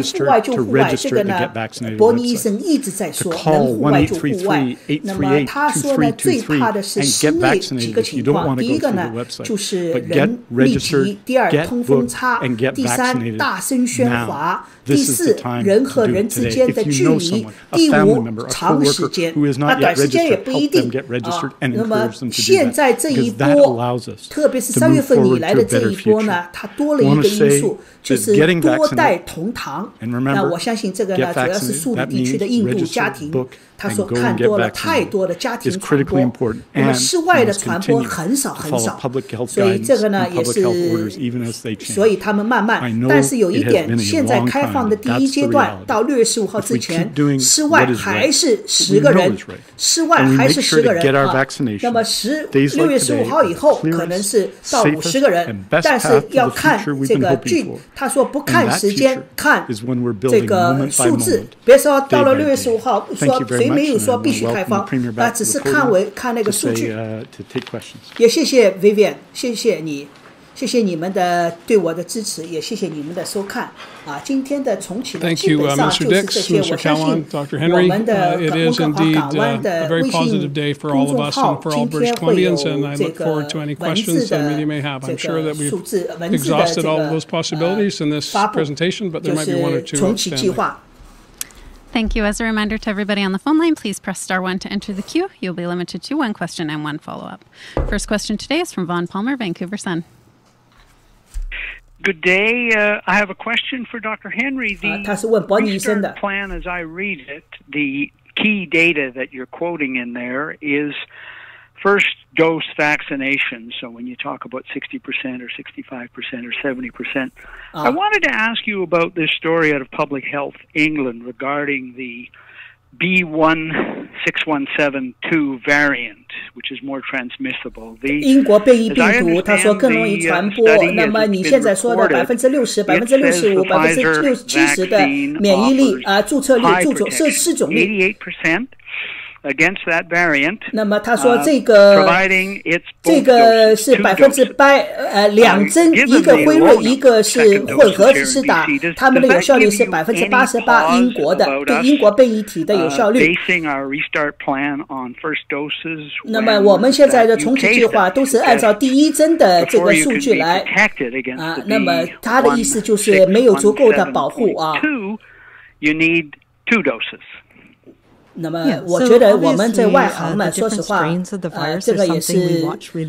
户外就户外，这个呢，伯尼医生一直在说，能户外就户外。那么他说呢，最怕的是室内几个情况，第一个呢就是人密集，第二通风差，第三大声喧哗。第四，人和人之间的距离；第五，长时间，短时间也不一定。那么现在这一波，特别是3月份以来的这一波呢，它多了一个因素，就是多代同堂。那我相信这个呢，主要是苏里地区的印度家庭，他所看多了太多的家庭传播，那么室外的传播很少很少，所以这个呢也是，所以他们慢慢，但是有一点，现在开放的第一阶段到6月15号之前，室外还是10个人，室外还是10个人啊。那么6月15号以后可能是到50个人，但是要看这个他说不看时间，看这个数字，别说到了6月15号说谁没有说必须开放，只是看那个数据。也谢谢 Vivian， 谢谢你。谢谢你们的对我的支持，也谢谢你们的收看。今天的重启呢，基本上就是这些。我相信我们的温哥华港湾的微信公众号今天会有这个文字的这个数字，文字的这个发布，就是重启计划。Thank you. As a reminder to everybody on the phone line, please press *1 to enter the queue. You'll be limited to one question and one follow-up. First question today is from Vaughn Palmer, Vancouver Sun. Good day. I have a question for Dr. Henry. The restart plan, as I read it, the key data that you're quoting in there is first dose vaccination. So when you talk about 60% or 65% or 70%, I wanted to ask you about this story out of Public Health England regarding the B.1.6172 variant, which is more transmissible. 英国变异病毒，他说更容易传播。那么你现在说的60%、65%、70%的免疫力注册率、试种率。Against that variant, 那么他说这个是100%，两针，一个辉瑞，一个是混合施打，他们的有效率是88%，英国的对英国变异体的有效率。那么我们现在的重启计划都是按照第一针的这个数据来那么他的意思就是没有足够的保护You need 2 doses. 那么我觉得我们在外行呢，说实话，这个也是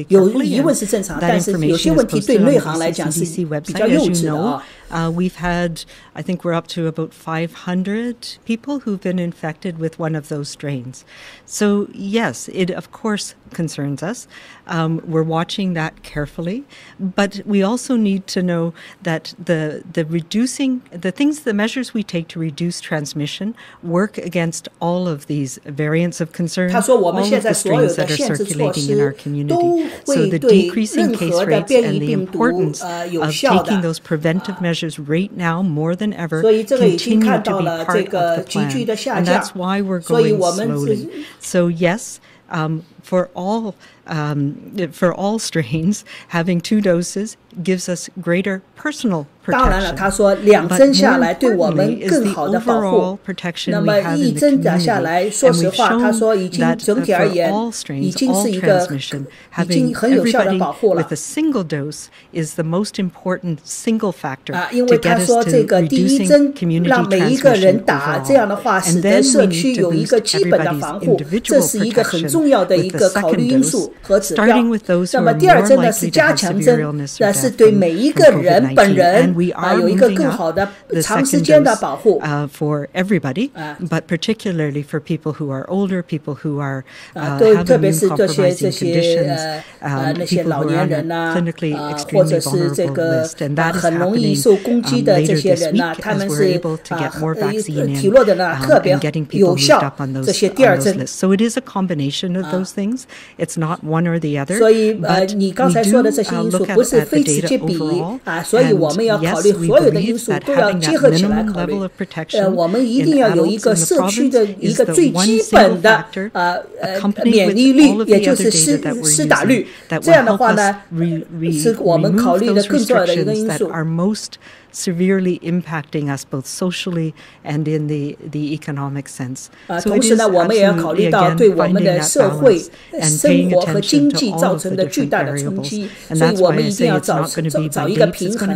有疑问是正常，但是有些问题对内行来讲是比较幼稚的We've had, I think we're up to about 500 people who've been infected with one of those strains. So yes, it of course concerns us. We're watching that carefully, but we also need to know that the measures we take to reduce transmission work against all of these variants of concern, all of the strains that are circulating in our community. So the decreasing case rates and the importance of taking those preventive measures right now more than ever continue to be part of the plan, and that's why we're going slowly. So yes, for all strains, having 2 doses gives us greater personal protection. 当然了，他说2针下来对我们更好的保护。那么1针打下来，说实话，他说已经整体而言已经是一个已经很有效的保护了。With a single dose is the most important single factor 因为他说这个第一针让每一个人打，这样的话使得社区有一个基本的防护，这是一个很重要的一个考虑因素和指标。那么第2针呢是加强针，是对每一个人本人有一个更好的长时间的保护。For everybody, but particularly for people who are older, people who are having immune-compromising conditions, people who are on a clinically extremely vulnerable list, and that is happening later this week as we're able to get more vaccine in and getting people moved up on those lists. So it is a combination of those things. It's not one or the other. 所以你刚才说的这些因素不是非此即彼所以我们要考虑所有的因素都要结合起来考虑。我们一定要有一个社区的一个最基本的免疫率，也就是施打率。这样的话呢，是我们考虑的更重要的一个因素。severely impacting us both socially and in the economic sense. So 同时呢，我们也要考虑到对我们的社会、生活和经济造成的巨大的冲击，所以我们一定要找一个平衡。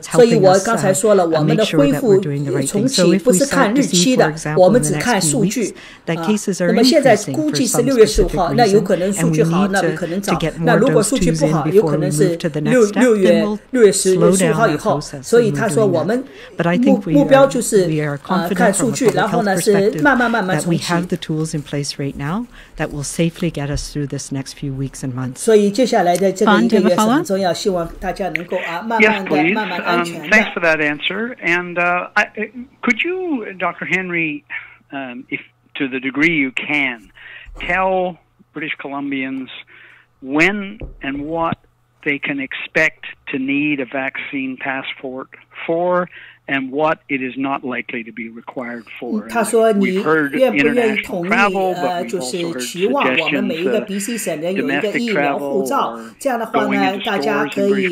所以我刚才说了，我们的恢复重启不是看日期的，我们只看数据。那么现在估计是6月15号，那有可能数据好，那可能早；那如果数据不好，有可能是6月15号以后。所以他说我们目标就是看数据，然后呢是慢慢重启。所以接下来的这个1个月是很重要，希望大家能够慢慢安全的。Thanks for that answer. And could you, Dr. Henry, if to the degree you can, tell British Columbians when and what they can expect to need a vaccine passport for, and what it is not likely to be required for? 他说你愿不愿意同意就是期望我们每一个 BC 省人有一个疫苗护照，这样的话呢，大家可以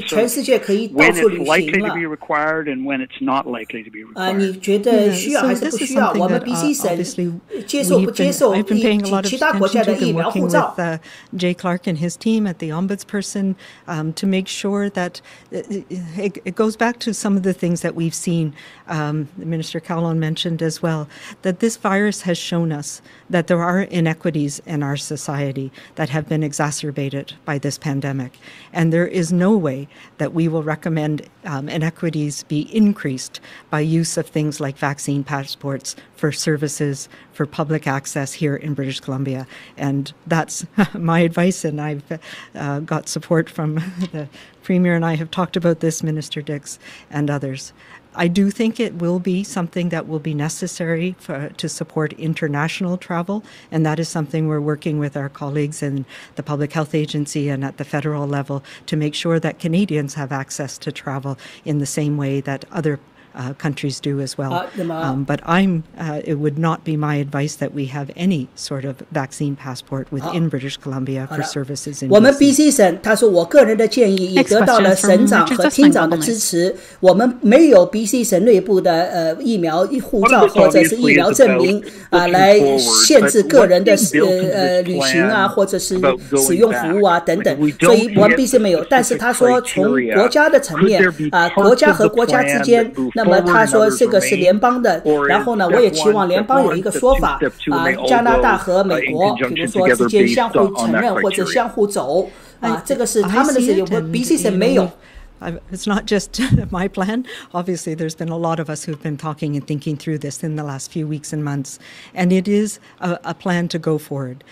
全世界可以到处旅行了。你觉得需要还是不需要？我们 BC 省接受不接受其他国家的疫苗护照？ Jay Clark and his team at the Ombudsperson to make sure that it goes back to some of the things that we've seen. Minister Calon mentioned as well that this virus has shown us that there are inequities in our society that have been exacerbated by this pandemic. And there is no way that we will recommend inequities be increased by use of things like vaccine passports for services, for public access here in British Columbia. And that's my advice, and I've got support from the Premier, and I have talked about this, Minister Dix and others. I do think it will be something that will be necessary to support international travel, and that is something we're working with our colleagues in the Public Health Agency and at the federal level to make sure that Canadians have access to travel in the same way that other countries do as well. But it would not be my advice that we have any sort of vaccine passport within British Columbia for services in BC. 我们 BC 省，他说我个人的建议也得到了省长和厅长的支持。我们没有 BC 省内部的疫苗护照或者是疫苗证明来限制个人的旅行或者是使用服务等等。所以我们 BC 没有。但是他说从国家的层面国家和国家之间。那么他说这个是联邦的，然后呢，我也期望联邦有一个说法加拿大和美国，比如说之间相互承认或者相互走这个是他们的事情，我 BC 省没有。It's not just my plan. Obviously, there's been a lot of us who've been talking and thinking through this in the last few weeks and months, and it is a plan to go forward.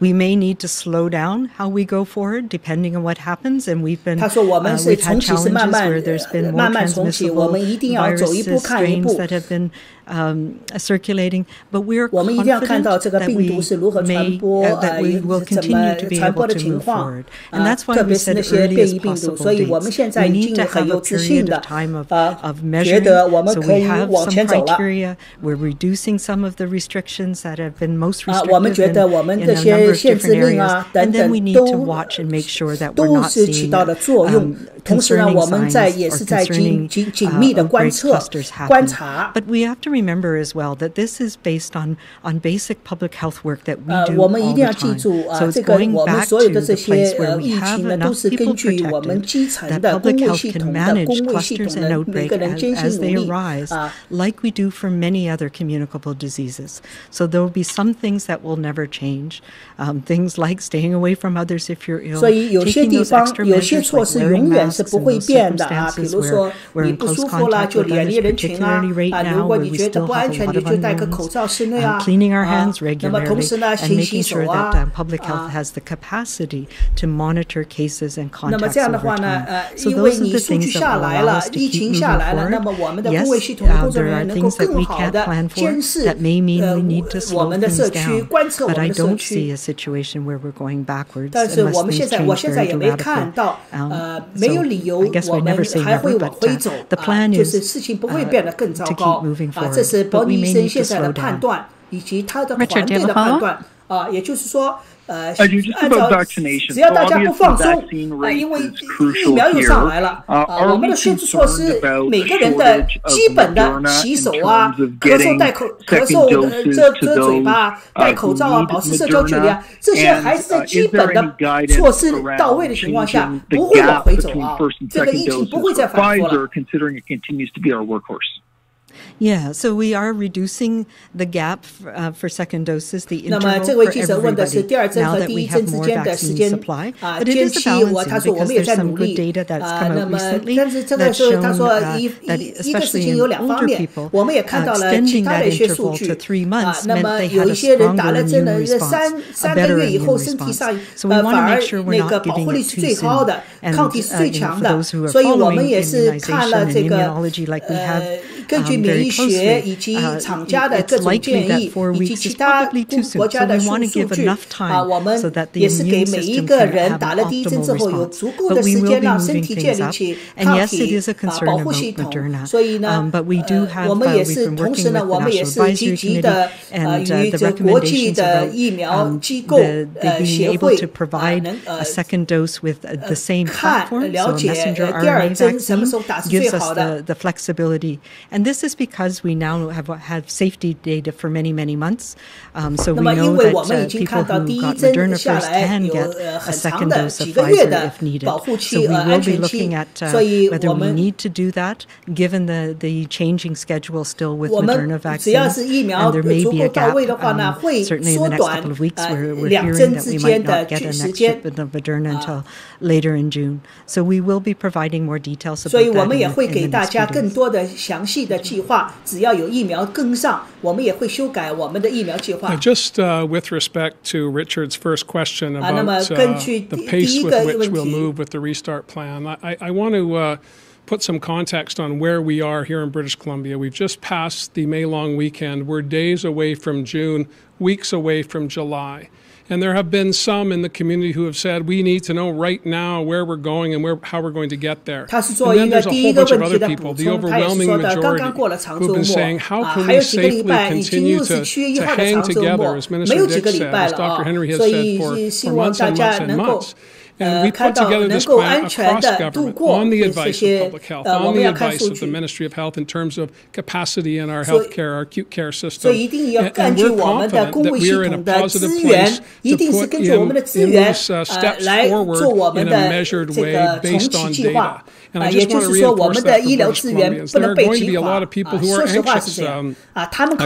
We may need to slow down how we go forward depending on what happens, and we've had challenges where there's been more transmissible viruses, strains that have been circulating, but we're confident that we will continue to be able to move forward. And that's why we said earliest possible dates. We need to have a period of time of measuring, so we have some criteria. We're reducing some of the restrictions that have been most restrictive in a number of different areas, and then we need to watch and make sure that we're not seeing concerning signs or concerning clusters happen. But we have to remember as well that this is based on basic public health work that we do all the time. So it's going back to the place where we have enough people protected, that public health can manage clusters and outbreaks as they arise, like we do for many other communicable diseases. So there will be some things that will never change, things like staying away from others if you're ill, taking those extra measures like wearing masks in those circumstances where we're in close contact with others, particularly right now where we still have a lot of unknowns, cleaning our hands regularly and making sure that public health has the capacity to monitor cases and contacts over time. So those are the things that will allow us to keep moving forward. Yes, there are things that we can't plan for that may mean we need to slow things down, but I don't see a situation where we're going backwards unless things change very dramatically. So I guess we never say never, but the plan is to keep moving forward. 这是伯尼医生现在的判断，以及他的团队的判断。也就是说。按照只要大家不放松，因为疫苗又上来了，我们的宣制措施，每个人的基本的洗手啊、咳嗽遮嘴巴、戴口罩啊、保持社交距离啊，这些还是在基本的措施到位的情况下，不会往回走啊，这个疫情不会再反复了。Yeah, so we are reducing the gap for second doses, the 那么 interval 这位 for 记者问的是 everybody 第二针 now 和 that 第 we 一针 have 之 more 间的时 vaccine 间 supply. But it 间 is a 期他 balancing 说我 because 们也 there's 在 some 努 good 力 data that's come 那 out 么 recently 但是这个 that's 时候他 shown 说 that 一个事 especially 情 in 有两方 older 面 people 我们也看到了其 extending 他 that 的一些数 interval 据 to 3 months 那 meant 么 they 有 had 一 a 些人打 stronger 了针 immune 呢 response, 3 a 个 better 月以后 immune 身体 response. 上 So we want to 反而 make sure we're 那个 not 保 giving 护力 it 是 too 最高 soon. 的 And 抗体是最 for 强的 those who are 所以我们 following 也是看 immunization 了 and 这个 immunology like we have 根据免 very 疫学以 closely, 及厂家的各 it's 种 likely 建 that 议 4以及 weeks 其 is 他 probably too 国 soon. 家 So 的 we want to 数 give 据 enough time 我们 so that the 也是给 immune 每一 system 个 can 人 have 打 an 了第一针 optimal 之后有 response. 足够 But 的 we 时 will 间 be 让身 moving 体建 things 立 up. 起 And 抗 yes, it 体 is a concern 保护 about 系统 Moderna. 所以呢 But we do have 我们也 we've 是 been 同 working 时 with 呢 the 我们也 National 是 Advisory 积极的 Committee and 与 the 这国际 recommendations 的 about 疫苗机构 being 协 able 会 to provide 能 a second dose with the same 看 platform, 了 so a 解 messenger 第二 RNA 针什么 vaccine 时候打是 gives 最 us 好的 the flexibility. And this is because we now have safety data for many, many months. So we 那么 know 因为我们已 that 经 people 看到 who 第一 got 针 Moderna 下 first 来 can 有 get a 很 second 长的 dose of 几个月 Pfizer 的 if needed. 保护 So 期 we 安 will be 全 looking 期 at 所以 whether 我 we 们 need to do that, given the changing schedule still with 我 Moderna 们只要 vaccines. 是疫苗 And there may 足 be 够 a 到 gap. 位的话呢会 Certainly in 缩 the next 短 couple of weeks, we're 两 hearing 针 that 之 we 间 might 的 not get a 时 next 间 shipment of Moderna until later in June. So we will be providing more details 所 about 以我 that 们也 in 会 the 给大 next 家 few 更 days. 多的详细的计划只要有疫苗跟上我们也会修改我们的疫苗计划 Just with respect to Richard's first question about 那么根据 the 第 pace 一 with 个 which 问 we'll 题 move with the restart plan, I want to put some context on where we are here in British Columbia. We've just passed the May long weekend. We're days away from June, weeks away from July. And there have been some in the community who have said, we need to know right now where we're going and how we're going to get there. And then there's a whole bunch of other people, the overwhelming majority, who have been saying, how can we safely continue to hang together, as Minister Dick said, as Dr. Henry has said, for months and months and months. And we put together this plan across government on the advice of public health, on the advice of the Ministry of Health in terms of capacity in our healthcare, our acute care system. And we're confident that we are in a positive place to put in these steps forward in a measured way based on data. And I just want to reinforce that for British Columbians. There are going to be a lot of people who are anxious. I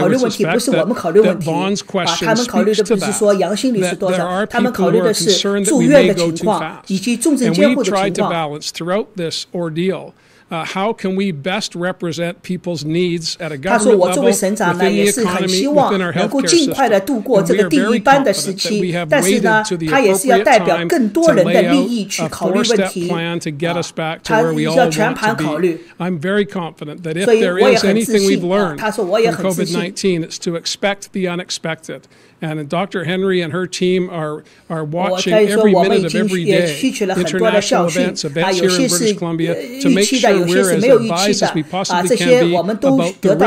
would suspect that Vaughn's question speaks to that there are people who are concerned that we may go too fast. And we've tried to balance throughout this ordeal. How can we best represent people's needs at a government level, within the economy, within our healthcare system? And we are very confident that we have waited to the appropriate time to lay out a four-step plan to get us back to where we all want to be. I'm very confident that if there is anything we've learned from COVID-19, it's to expect the unexpected. And Dr. Henry and her team are watching every minute of every day international events here in British Columbia to make sure we're as advised as we possibly can be about the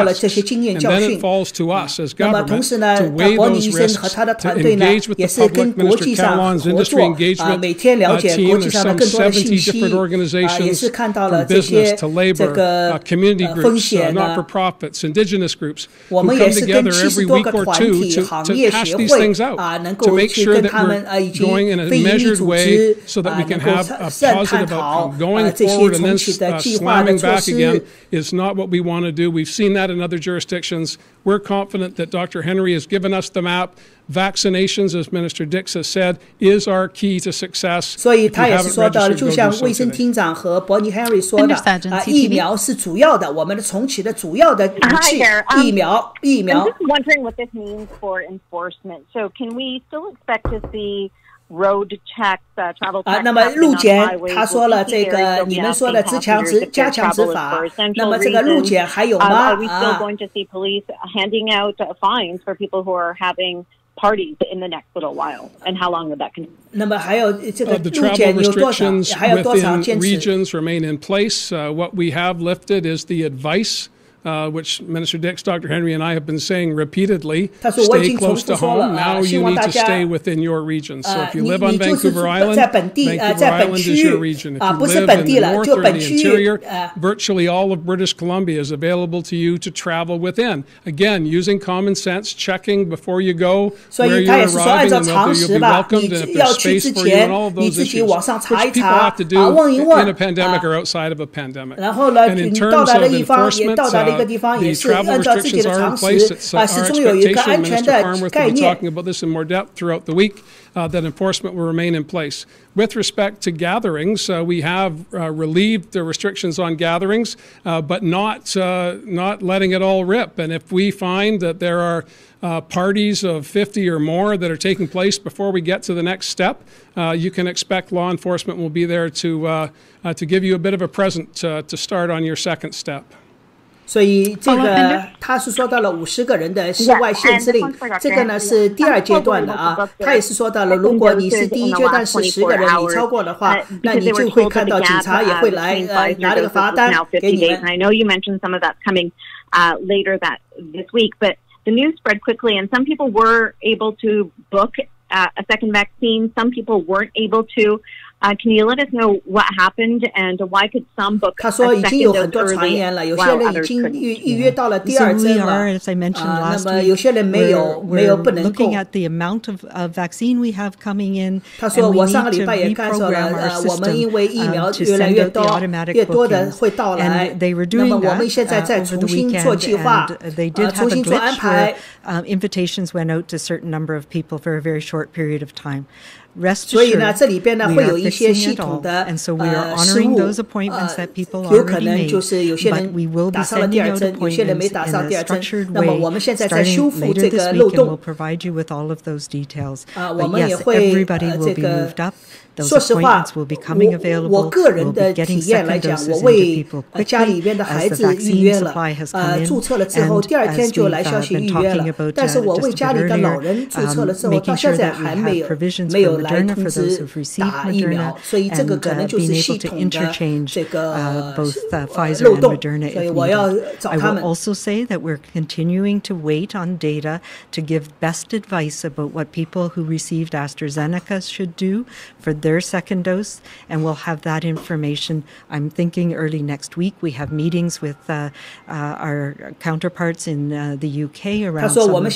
risks. And then it falls to us as government to weigh those risks, to engage with the public. Minister Catalan's industry engagement team, there's some 70 different organizations from business to labor, community groups, not-for-profits, indigenous groups, who come together every week or two to hash these things out, to make sure that we're going in a measured way so that we can have a positive outcome. Going forward and then slamming back again is not what we want to do. We've seen that in other jurisdictions. We're confident that Dr. Henry has given us the map. Vaccinations, as Minister Dix has said, is our key to success. 所以他也是说到了，就像卫生厅长和伯尼 Henry 说的，疫苗是主要的，我们的重启的主要的武器，疫苗。I'm just wondering what this means for enforcement. So can we still expect to see road checks, travel checks? 那么路检，他说了这个你们说的加强执法，那么这个路检还有吗？ Are we still going to see police handing out fines for people who are having parties in the next little while, and how long would that continue? 那么还有这个 the 路检 travel 有多少？ restrictions 还有多少 within 坚持？ regions remain in place. What we have lifted is the advice which Minister Dix, Dr. Henry, and I have been saying repeatedly, stay close to home. Now you need to stay within your region. So if you live on Vancouver Island, Vancouver Island is your region. If you live in the north or in the interior, virtually all of British Columbia is available to you to travel within. Again, using common sense, checking before you go where you're arriving and whether you'll be welcomed and if there's space for you and all of those issues, which people have to do in a pandemic or outside of a pandemic. And in terms of enforcement, the travel restrictions are in place. It's our expectation, Minister Farnworth will be talking about this in more depth throughout the week, that enforcement will remain in place. With respect to gatherings, we have relieved the restrictions on gatherings, but not letting it all rip. And if we find that there are parties of 50 or more that are taking place before we get to the next step, you can expect law enforcement will be there to give you a bit of a present to start on your second step. 所以这个他是说到了50个人的室外限制令，这个呢是第二阶段的啊。他也是说到了，如果你是第一阶段是10个人，你超过的话，那你就会看到警察也会来拿这个罚单给你们。 I know you mentioned some of that coming later this week, but the news spread quickly, and some people were able to book a second vaccine. Some people weren't able to. Can you let us know what happened and why could some book a second dose early while others couldn't? So we are, as I mentioned last week, we're looking at the amount of vaccine we have coming in, and we need to reprogram our system to send out the automatic bookings. And they were doing that over the weekend, and they did have a glitch where invitations went out to a certain number of people for a very short period of time. Rest assured, we are fixing it all, and so we are honoring those appointments that people already made, but we will be sending out appointments in a structured way starting later this week, and we'll provide you with all of those details. But yes, everybody will be moved up. Those appointments will be coming available. We'll be getting second doses into people quickly as the vaccine supply has come in. And as we've been talking about just a bit earlier, making sure that we have provisions for Moderna for those who've received Moderna, and being able to interchange both Pfizer and Moderna if needed. I will also say that we're continuing to wait on data to give best advice about what people who received AstraZeneca should do for their second dose, and we'll have that information. I'm thinking early next week. We have meetings with our counterparts in the UK around some of the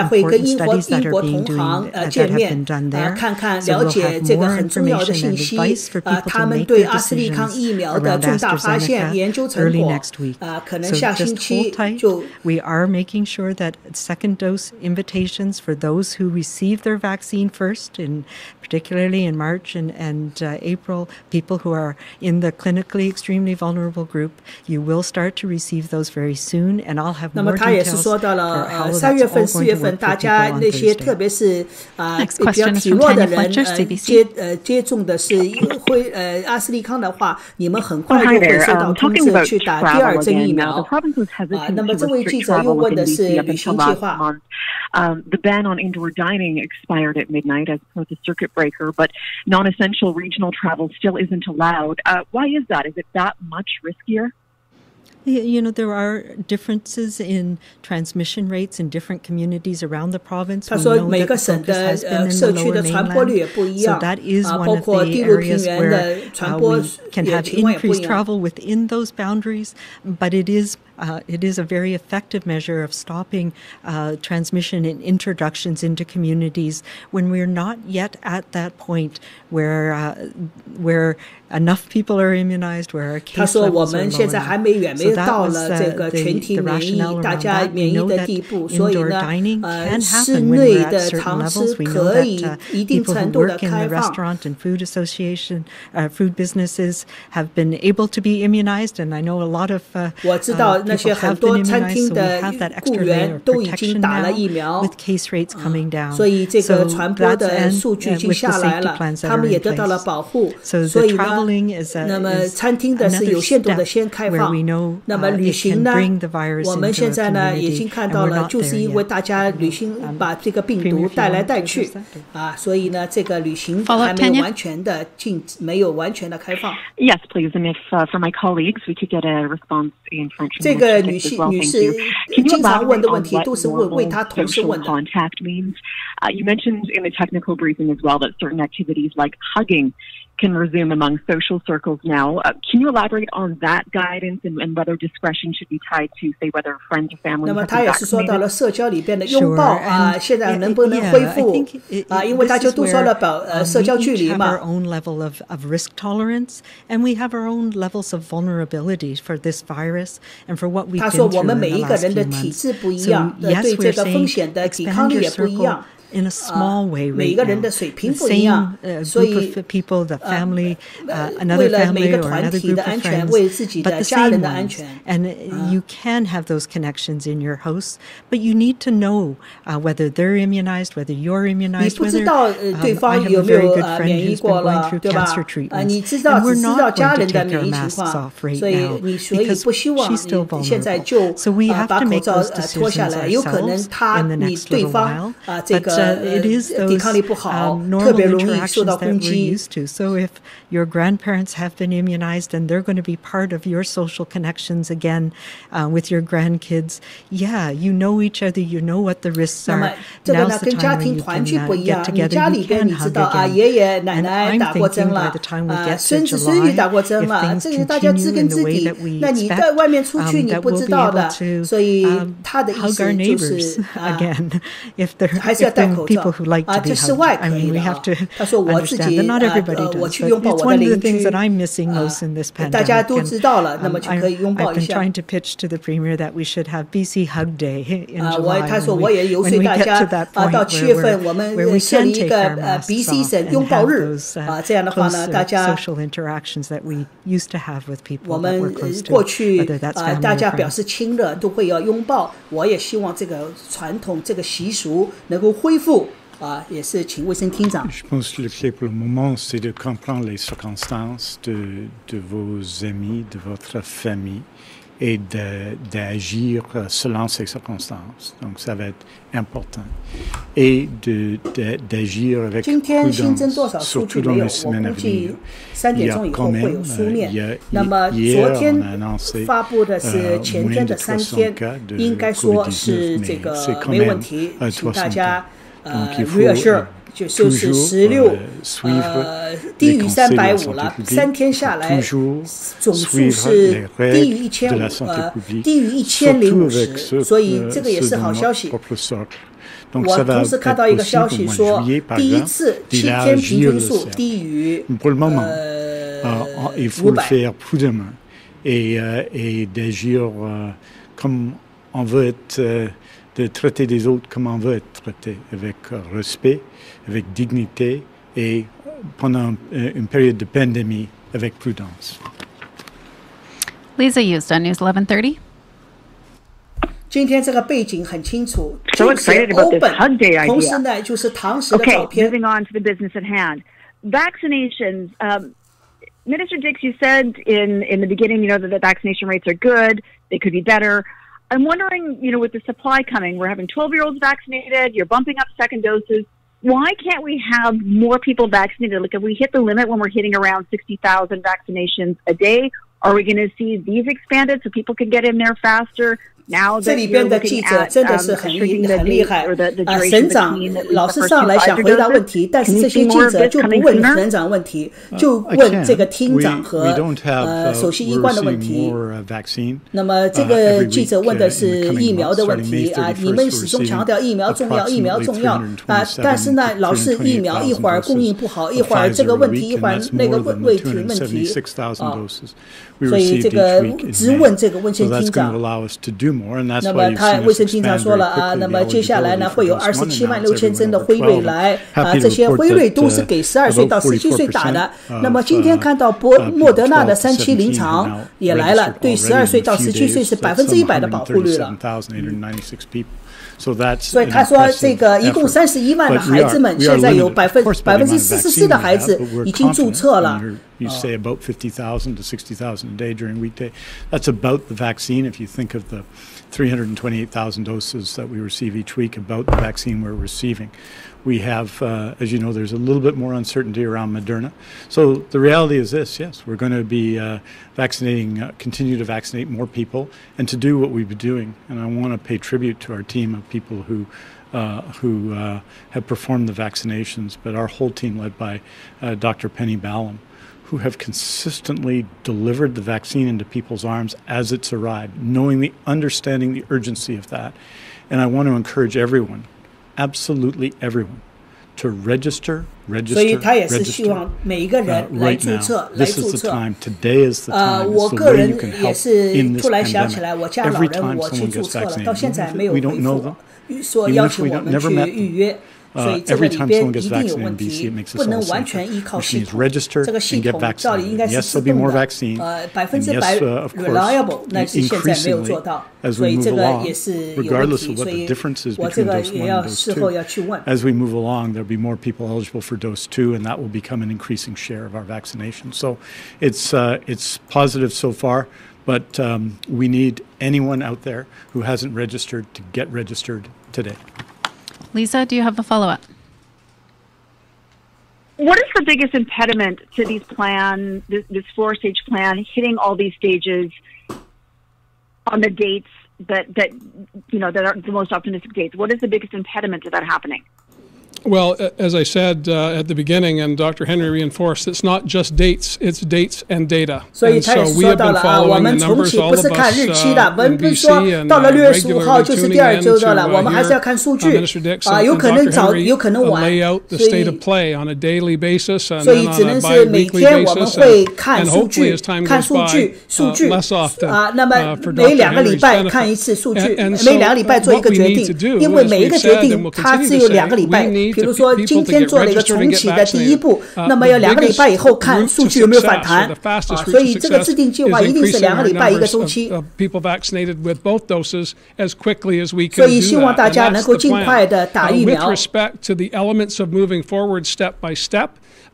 important studies that are being that have been done there. So we'll have more information and advice for people to make their decisions around AstraZeneca early next week. So just hold tight. We are making sure that second dose invitations for those who receive their vaccine first, particularly in March and April, people who are in the clinically extremely vulnerable group, you will start to receive those very soon, and I'll have more details for how that's all going to work for people on Thursday. Next question is from Tanya Fletcher, CBC. 接种的是阿斯利康的话，你们很快就会收到通知去打第二针疫苗。那么这位记者又问的是旅行计划。The ban on indoor dining expired at midnight as per the circuit breaker, but non-essential regional travel still isn't allowed. Why is that? Is it that much riskier? You know, there are differences in transmission rates in different communities around the province. We know that the focus has been in the lower mainland, so that is one of the areas where we can have increased travel within those boundaries, but it is a very effective measure of stopping transmission and introductions into communities when we're not yet at that point where enough people are immunized, where our case levels are low enough. So that was the rationale around that. We know that indoor dining can happen when we're at certain levels. We know that people who work in the restaurant and food association, food businesses have been able to be immunized, and I know a lot of people have been immunized, so we have that extra layer of protection now with case rates coming down. So that's with the safety plans that are in place. So the traveling is another step where we know 那么旅行呢，我们现在呢已经看到了，就是因为大家旅行把这个病毒带来带去所以呢，这个旅行还没有完全的没有完全的开放。Yes, please. And if for my colleagues, we could get a response in French. 这个女士经常问的问题都是为她同事问的。Contact means. You mentioned in the technical briefing as well that certain activities like hugging can resume among social circles now. Can you elaborate on that guidance and whether discretion should be tied to, say, whether friends or family? 那么他也是说到了社交里边的拥抱现在能不能恢复因为大家都说了社交距离嘛。We have our own level of risk tolerance, and we have our own levels of vulnerability for this virus and for what we've been through in the last few months. 他说我们每一个人的体质不一样，对这个风险的抵抗力也不一样。In a small way, 每个人的水平不一样，所以 people, the family, another family or another group of friends, but the same ones. And you can have those connections in your house, but you need to know whether they're immunized, whether you're immunized, whether I have a very good friend who's been going through cancer treatments, and we're not going to take our masks off right now because she's still vulnerable. So we have to make those decisions ourselves in the next little while. But it is those normal interactions that we're used to. So if your grandparents have been immunized and they're going to be part of your social connections again with your grandkids, yeah, you know each other, you know what the risks are. Now's the time when you can get together, you can hug again. And I'm thinking by the time we get to July, if things continue in the way that we expect, that we'll be able to hug our neighbors again if they're people who like to be hugged. I mean, we have to understand that not everybody does. But it's one of the things that I'm missing most in this pandemic. I've been trying to pitch to the Premier that we should have BC Hug Day in July when we get to that point where we can take our masks off and have those close social interactions that we used to have with people that we're close to, whether that's family or friends. 大家表示亲热都会要拥抱，我也希望这个传统这个习俗能够恢复也是请卫生厅长。Je pense que le clé pour le moment, c'est de comprendre les circonstances de vos amis, de votre famille, et d'agir selon ces circonstances. Donc, ça va être important. Et d'agir avec prudence, surtout dans les semaines à venir. Il y a quand même, hier, on a annoncé moins de 300 cas de COVID-19, mais c'est quand même 300 cas. Donc, il faut就是16低于350了，3天下来总数是低于1050，所以这个也是好消息。我同时看到一个消息说，第一次7天平均数低于il faut le faire prudemment et d'agir comme on veut être, de traiter les autres comme on veut être traité, avec respect, avec dignité et pendant une période de pandémie avec prudence. Lisa Houston, News 1130. 今天这个背景很清楚， So excited about this hug day idea. 同时呢，就是堂食的照片。 Okay, moving on to the business at hand. Vaccinations. Minister Dix, you said in the beginning, you know, that the vaccination rates are good. They could be better. I'm wondering, you know, with the supply coming, we're having 12-year-olds vaccinated. You're bumping up second doses. Why can't we have more people vaccinated? Like, if we hit the limit when we're hitting around 60,000 vaccinations a day, are we going to see these expanded so people can get in there faster? Now 这里边的记者真的是很厉害省长老是上来想回答问题，但是这些记者就不问省长问题，就问这个厅长和首席医官的问题。那么这个记者问的是疫苗的问题你们始终强调疫苗重要，疫苗重要但是呢，老是疫苗一会儿供应不好，一会儿这个问题，一会儿那个问题所以这个直问这个卫生厅长。more, and that's 那 why 么 you've 他 seen 卫 us 生厅长 expand 说了 very 啊， quickly 那 the 么接下来 eligibility 呢 for 会有 dose 1, 27万 and 6千 that's 针的 everyone 辉 at 瑞 12. 来 Happy 这 to 些 report 辉瑞 that 都是给12岁到 about 17岁打的 44% 那么 of 今天看到 people 莫德纳的 12 to 37临 17床 have now 也来了 registered 对 already 12 in 岁 a 到 few 17岁 days. 是 That's 100%的保护率了 137,896 people. So that's 所以 an 他说这 impressive 个一共 effort. 31万的 But 孩子们 we 现 are 在有 limited, of course, by the amount of vaccine 44%的 we 孩 have, 子 but we're 已经注 confident. 册了 You say about 50,000 to 60,000 a day during weekday. That's about the vaccine. If you think of the 328,000 doses that we receive each week, about the vaccine we're receiving. We have, as you know, there's a little bit more uncertainty around Moderna. So the reality is this, yes, we're going to be vaccinating, continue to vaccinate more people and to do what we've been doing. And I want to pay tribute to our team of people who have performed the vaccinations, but our whole team led by Dr. Penny Ballum, who have consistently delivered the vaccine into people's arms as it's arrived, understanding the urgency of that. And I want to encourage everyone, absolutely everyone, to register. 所以他也是希望每一个人来注册，来注册。我个人也是突然想起来，我家老人我去注册了，到现在没有回复，说邀请我们去预约。所以这个里边一定有问题，不能完全依靠系统。这个系统照理应该是自动的，100% reliable， 但是现在没有做到，所以这个也是有问题。所以我这个也要事后要去问。As we move along, there'll be more people eligible for dose 2, and that will become an increasing share of our vaccination. So it's positive so far, but we need anyone out there who hasn't registered to get registered today. Lisa, do you have a follow-up? What is the biggest impediment to these plans, this 4-stage plan, hitting all these stages on the dates that are the most optimistic dates? What is the biggest impediment to that happening? Well, as I said at the beginning, and Dr. Henry reinforced, it's not just dates, it's dates and data. 所以他也说到了啊，我们重启不是看日期的，我们不是说到了6月15号就是第2周的了，我们还是要看数据啊，有可能早，有可能晚，所以只能是每天我们会看数据，看数据啊，那么每2个礼拜看一次数据，每2个礼拜做一个决定，因为每一个决定它只有2个礼拜。比如说，今天做了一个重启的第一步，那么要2个礼拜以后看数据有没有反弹啊，所以这个制定计划一定是2个礼拜一个周期。所以希望大家能够尽快的打疫苗。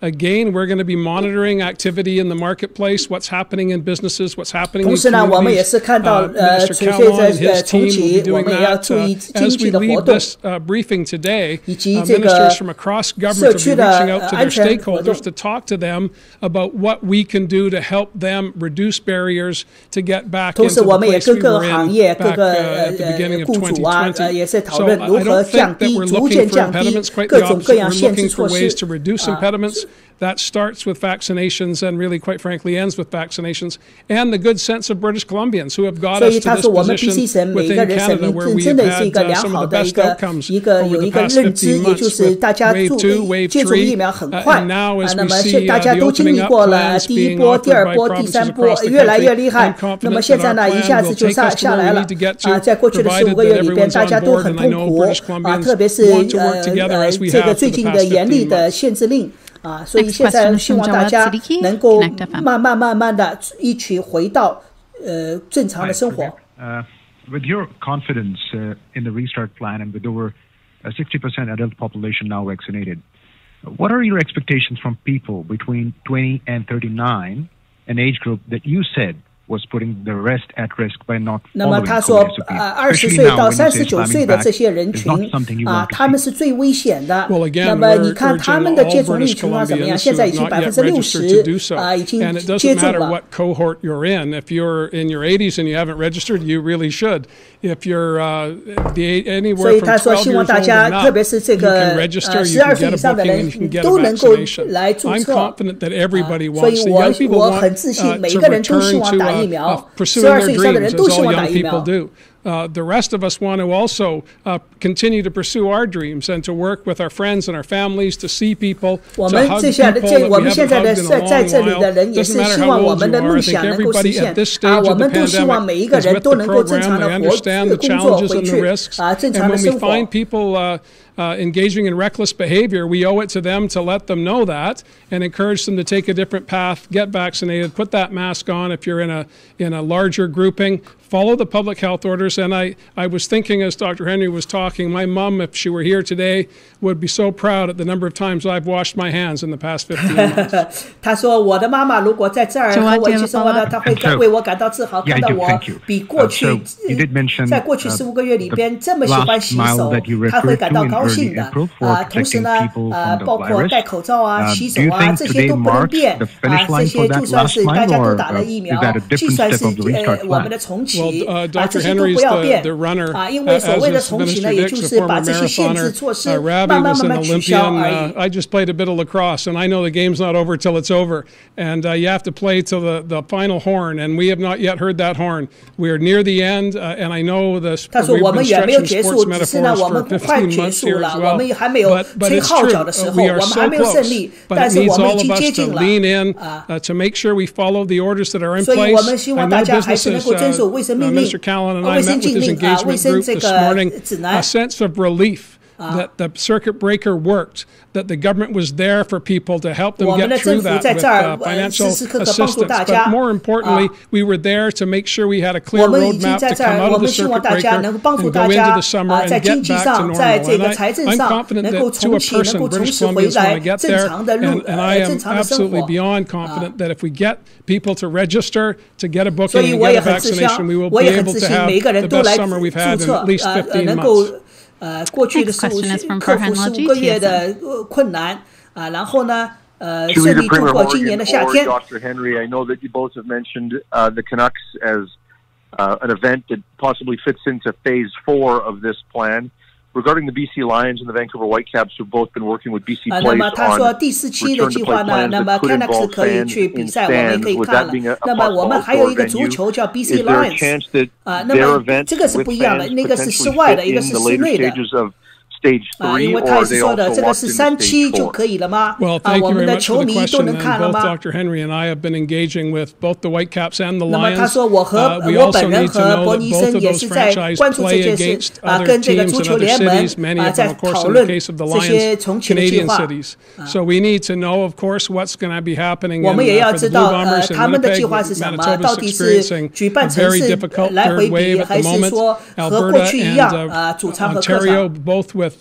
Again, we're going to be monitoring activity in the marketplace, what's happening in businesses, what's happening in communities. 同时呢，我们也是看到随着重启，我们也要注意经济的活动，以及这个社区的安全活动。To talk to them about what we can do to help them reduce barriers to get back into the place we were in back at the beginning of 2020. 同时，我们也跟各个行业、各个雇主啊，也是讨论如何降低、逐渐降低各种各样限制措施。That starts with vaccinations and really, quite frankly, ends with vaccinations and the good sense of British Columbians who have got us to this position within Canada where we have had some of the best outcomes over the past 15 months with Wave 2, Wave 3, and now as we see the opening up plans being offered by provinces across the country, I'm confident that our plan will take us to where we need to get to, provided that everyone's on board, and I know British Columbians want to work together as we have for the past 15 months. 啊，所以现在希望大家能够慢慢的一起回到正常的生活。With your confidence in the restart plan and with over 60% adult population now vaccinated, what are your expectations from people between 20 and 39, an age group that you said was putting the rest at risk by not 那么他说，20岁到39岁的这些人群啊，他们是最危险的。那么你看他们的接种率情况怎么样？现在已经60%啊，已经接种了。What cohort you're in? If you're in your 80s and you haven't registered, you really should. If you're anywhere from 12 years old and up, 所以他说希望大家，特别是这个12岁以上的人都能够来注册。所以我很自信，每一个人都希望打疫苗，12岁以上的人都希望打疫苗。the rest of us want to also continue to pursue our dreams and to work with our friends and our families, to see people, to hug people that we haven't hugged in a long while. Doesn't matter how old you are. I think everybody at this stage of the pandemic is with the program. They understand the challenges and the risks. And when we find people engaging in reckless behavior, we owe it to them to let them know that and encourage them to take a different path, get vaccinated, put that mask on if you're in a larger grouping, follow the public health orders. And I was thinking as Dr. Henry was talking, my mom, if she were here today, would be so proud at the number of times I've washed my hands in the past 15 months. 他说我的妈妈如果在这儿和我一起生活的，她会为我感到自豪，看到我比过去在过去15个月里边这么喜欢洗手，她会感到高兴的。同时呢，包括戴口罩啊、洗手啊，这些都不能变这些就算是大家都打了疫苗，就算是我们的重启。这些都不要变因为所谓的重启呢，也就是把这些限制措施慢慢取消而已。I just played a bit of lacrosse, and I know the game's not over till it's over, and you have to play till the final horn, and we have not yet heard that horn. We are near the end, and I know we've been stretching sports metaphors for 15 months here as well. But it's true, we are so close, but it needs all of us to lean in to make sure we follow the orders that are in place. I know businesses. Mr. Callan and I met with his engagement group this morning, a sense of relief that the circuit breaker worked, that the government was there for people to help them get through that with financial assistance. But more importantly, we were there to make sure we had a clear roadmap to come out of the circuit breaker and go into the summer and get back to normal. And I'm confident that to a person, British Columbians want to get there, and I am absolutely beyond confident that if we get people to register, to get a booking and get a vaccination, we will be able to have the best summer we've had in at least 15 months. 过去的克服15个月的困难然后呢顺利度过今年的夏天。 Dr. Henry, I know that you both have mentioned the Canucks as an event that possibly fits into phase 4 of this plan. Regarding the BC Lions and the Vancouver Whitecaps, who've both been working with BC Place on return to play plans that could involve fans in stands, with that being a possible outdoor venue, is there a chance that their event with fans potentially fit in the later stages of Stage 3, or are they also locked in Stage 4? Well, thank you very much for the question. And both Dr. Henry and I have been engaging with both the Whitecaps and the Lions. We also need to know that both of those franchises play against other teams in other cities, many of them, of course, in the case of the Lions, Canadian cities. So we need to know, of course, what's going to be happening for the Blue Bombers in Winnipeg. Manitoba's experiencing a very difficult third wave at the moment. Alberta and Ontario, both with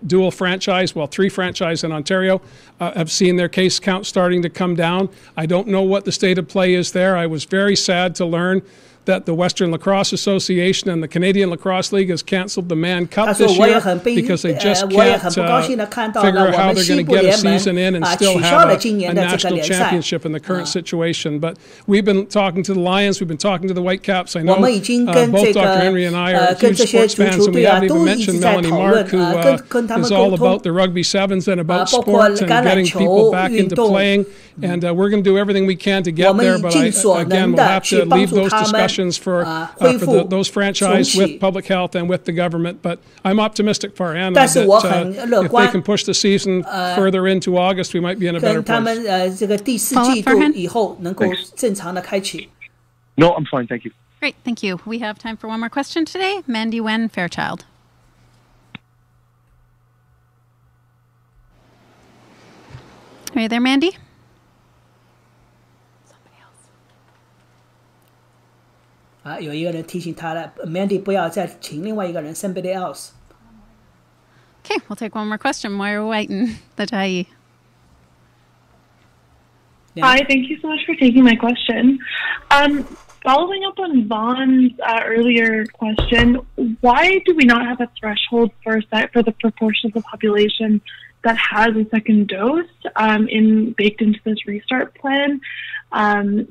dual franchise, well, 3 franchise in Ontario, have seen their case count starting to come down. I don't know what the state of play is there. I was very sad to learn that the Western Lacrosse Association and the Canadian Lacrosse League has canceled the Mann Cup this year because they just can't figure out how they're going to get a season in and still have a national championship in the current situation. But we've been talking to the Lions, we've been talking to the Whitecaps. I know both Dr. Henry and I are huge sports fans, and we haven't even mentioned Melanie Mark, who is all about the rugby sevens and about sports and getting people back into playing. And we're going to do everything we can to get there, but again, we'll have to leave those discussions for those franchise with public health and with the government. But I'm optimistic for Anna that if they can push the season further into August, we might be in a better place. No, I'm fine, thank you. Great, thank you. We have time for one more question today. Mandy Wen Fairchild. Are you there, Mandy? Okay, we'll take one more question. Moira Whiten, the Ta'i. Hi, thank you so much for taking my question. Following up on Vaughn's earlier question, why do we not have a threshold for the proportion of the population that has a second dose baked into this restart plan?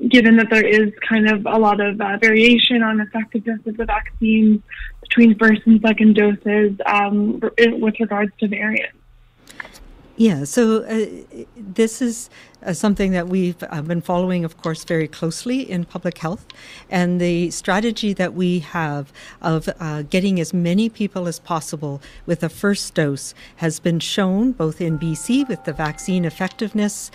Given that there is kind of a lot of variation on effectiveness of the vaccines between first and second doses with regards to variants. Yeah, so this is something that we've been following, of course, very closely in public health. And the strategy that we have of getting as many people as possible with a first dose has been shown both in BC with the vaccine effectiveness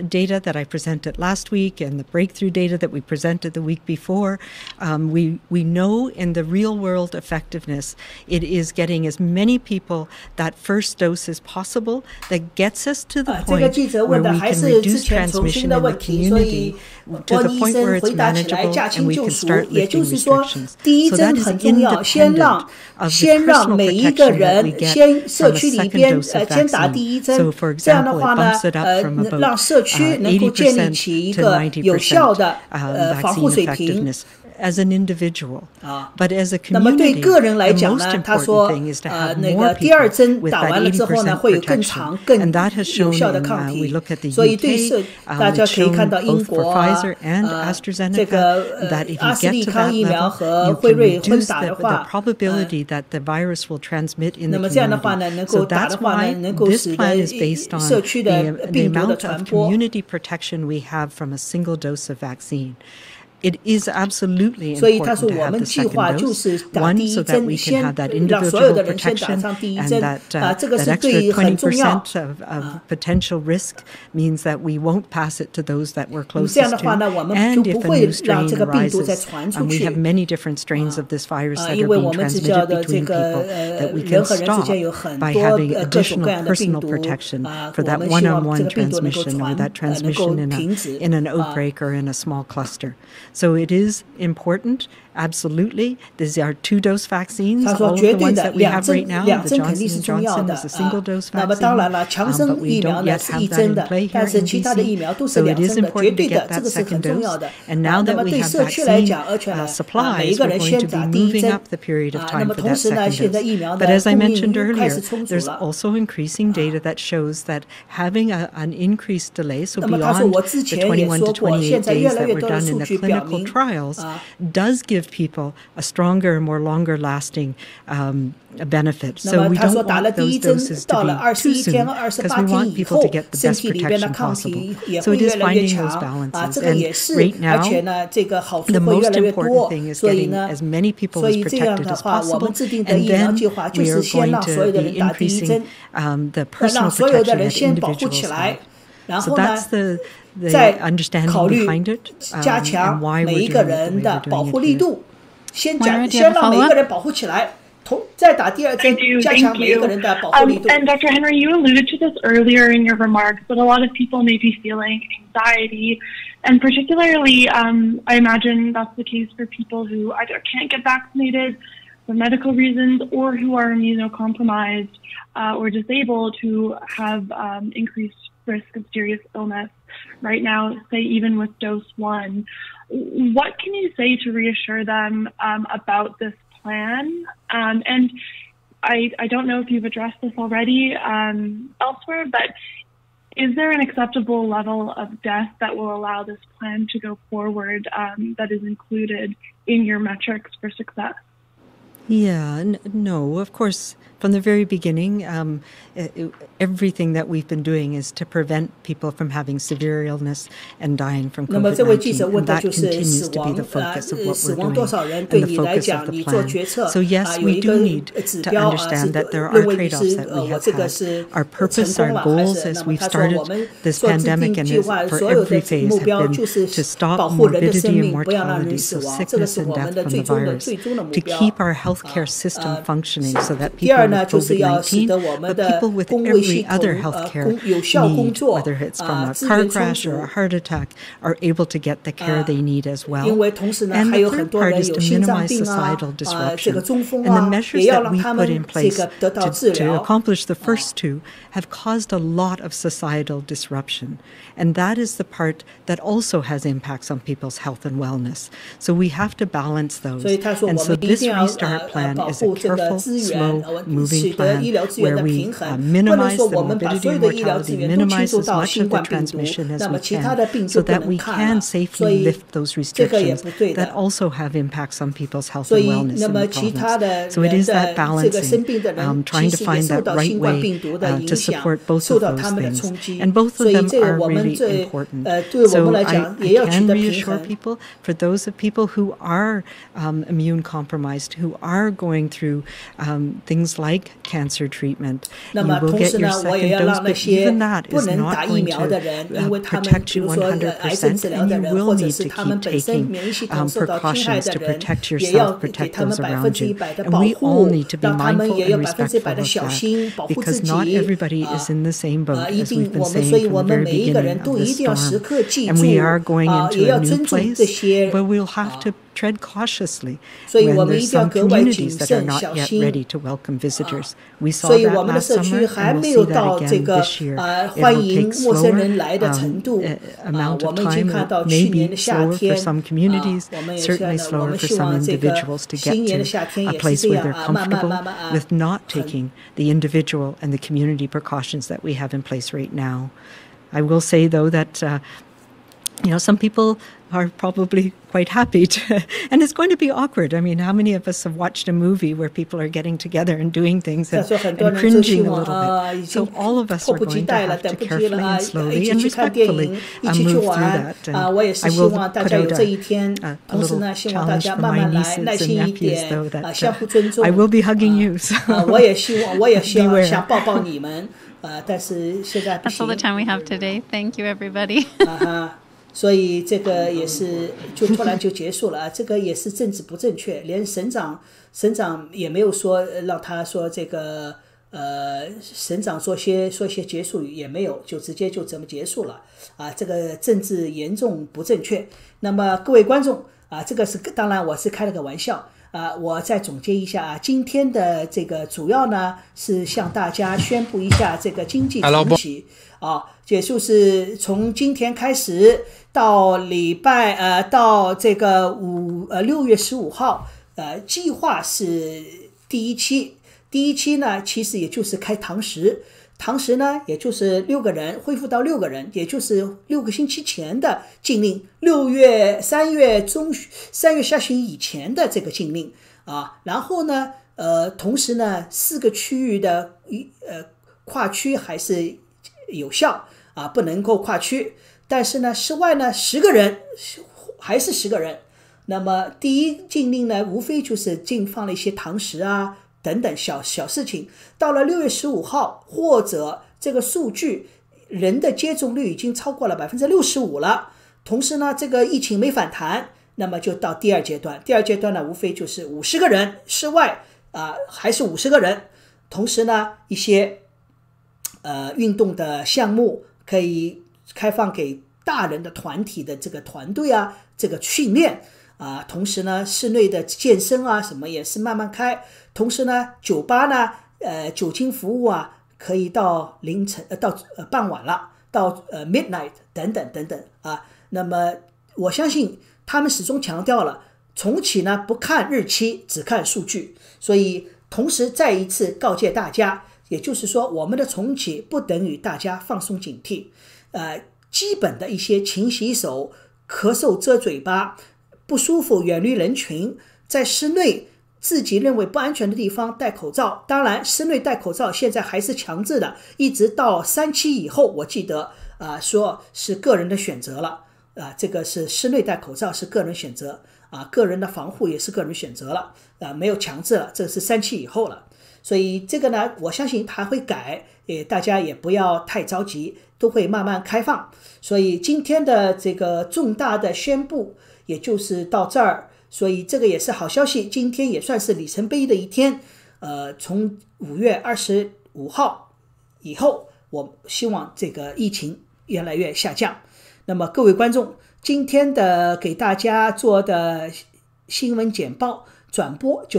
data that I presented last week and the breakthrough data that we presented the week before. We know in the real world effectiveness, it is getting as many people that first dose as possible that gets us to the point where we can reduce transmission in the community to the point where it's manageable and we can start lifting restrictions. So that is independent of the personal protection that we get from a second dose of vaccine. So for example, it bumps it up from about 80% to 90% vaccine effectiveness as an individual. But as a community, the most important thing is to have more people with that 80% protection. And that has shown in, we look at the UK, it's shown both for Pfizer and AstraZeneca, that if you get to that level, you can reduce the probability that the virus will transmit in the community. So that's why this plan is based on the amount of community protection we have from a single dose of vaccine. It is absolutely important to have the second dose, one, so that we can have that individual protection, and that extra 20% of potential risk means that we won't pass it to those that we're closest to. And if a new strain arises, and we have many different strains of this virus that are being transmitted between people, that we can stop by having additional personal protection for that one-on-one transmission or that transmission in an outbreak or in a small cluster. So it is important, absolutely. These are two-dose vaccines. All of the ones that we have right now, the Johnson & Johnson is a single-dose vaccine, but we don't yet have that in play here in BC. So it is important to get that second dose. And now that we have vaccine supplies, we're going to be moving up the period of time for that second dose. But as I mentioned earlier, there's also increasing data that shows that having an increased delay, so beyond the 21 to 28 days that were done in the clinical trials, does give people a stronger, more longer-lasting benefit. So we don't want those doses to be too soon because we want people to get the best protection possible. So it is finding those balances. And right now, the most important thing is getting as many people as protected as possible. And then we are going to be increasing the personal protection at individuals level. So that's the understanding behind it and why we're doing it the way we're doing it. 先让每一个人保护起来，再打第二针，加强每一个人的保护力度。And Dr. Henry, you alluded to this earlier in your remarks, but a lot of people may be feeling anxiety, and particularly, I imagine that's the case for people who either can't get vaccinated for medical reasons or who are immunocompromised or disabled, who have increased risk of serious illness right now, say even with dose 1. What can you say to reassure them about this plan? And I don't know if you've addressed this already elsewhere, but is there an acceptable level of death that will allow this plan to go forward that is included in your metrics for success? Yeah, no, of course, from the very beginning, everything that we've been doing is to prevent people from having severe illness and dying from COVID-19. And that continues to be the focus of what we're doing and the focus of the plan. So yes, we do need to understand that there are trade-offs that we have had. Our purpose, our goals as we've started this pandemic and for every phase have been to stop morbidity and mortality, so sickness and death from the virus, to keep our healthcare system functioning so that people with COVID-19, but people with every other healthcare need, whether it's from a car crash or a heart attack, are able to get the care they need as well. And the third part is to minimize societal disruption. And the measures that we put in place to accomplish the first two have caused a lot of societal disruption. And that is the part that also has impacts on people's health and wellness. So we have to balance those. And so this restart 保护这个资源，取得医疗资源的平衡，不能说我们把所有的医疗资源都倾注到新冠病毒，那么其他的病就不能看了，所以这个也不对的。所以，那么其他的人的这个生病的人，其实也受到新冠病毒的影响，受到他们的冲击，所以这个我们对我们来讲也要取得平衡。For those of people who are immune compromised, who are going through things like cancer treatment, you will get your second dose, but even that is not going to protect you 100%, and you will need to keep taking precautions to protect yourself, protect those around you. And we all need to be mindful and respectful of that, because not everybody is in the same boat, as we've been saying from the very beginning of this storm. And we are going into a new place where we'll have to tread cautiously when there's some communities that are not yet ready to welcome visitors. We saw that last summer, and we'll see that again this year. It will take slower amount of time. It may be slower for some communities, certainly slower for some individuals to get to a place where they're comfortable with not taking the individual and the community precautions that we have in place right now. I will say, though, that some people are probably quite happy to, and it's going to be awkward. I mean, how many of us have watched a movie where people are getting together and doing things and cringing a little bit? So all of us are going to have to carefully and slowly and respectfully move through that. And I will put out a little challenge for my nieces and nephews, though, that I will be hugging you. So That's all the time we have today. Thank you, everybody. 所以这个也是就突然就结束了啊，这个也是政治不正确，连省长也没有说让他说这个省长说些结束语也没有，就直接就这么结束了啊，这个政治严重不正确。那么各位观众啊，这个是当然我是开了个玩笑啊，我再总结一下啊，今天的这个主要呢是向大家宣布一下这个经济重启啊，也就是从今天开始到到这个6月15号，计划是第一期呢，其实也就是开堂食呢，也就是6个人恢复到6个人，也就是6个星期前的禁令，3月下旬以前的这个禁令啊。然后呢，同时呢，4个区域的跨区还是有效啊，不能够跨区。但是呢，室外呢10个人还是10个人。那么第一禁令呢，无非就是禁放了一些堂食啊等等小事情。到了6月15号，或者这个数据人的接种率已经超过了 65% 了，同时呢这个疫情没反弹，那么就到第二阶段。第二阶段呢，无非就是50个人，室外还是50个人，同时呢一些运动的项目可以开放给大人的团体的这个团队啊，这个训练啊，同时呢室内的健身啊什么也是慢慢开，同时呢酒吧呢酒精服务啊可以到凌晨到傍晚了，到midnight 等等啊。那么我相信他们始终强调了重启呢不看日期，只看数据，所以同时再一次告诫大家，也就是说我们的重启不等于大家放松警惕，基本的一些勤洗手、咳嗽遮嘴巴、不舒服远离人群，在室内自己认为不安全的地方戴口罩。当然室内戴口罩现在还是强制的，一直到3期以后，我记得说是个人的选择了这个是室内戴口罩是个人选择个人的防护也是个人选择了没有强制了，这是3期以后了。所以这个呢，我相信它会改，大家也不要太着急，都会慢慢开放。所以今天的这个重大的宣布也就是到这儿，所以这个也是好消息，今天也算是里程碑的一天。从5月25号以后，我希望这个疫情越来越下降。那么各位观众，今天的给大家做的新闻简报转播就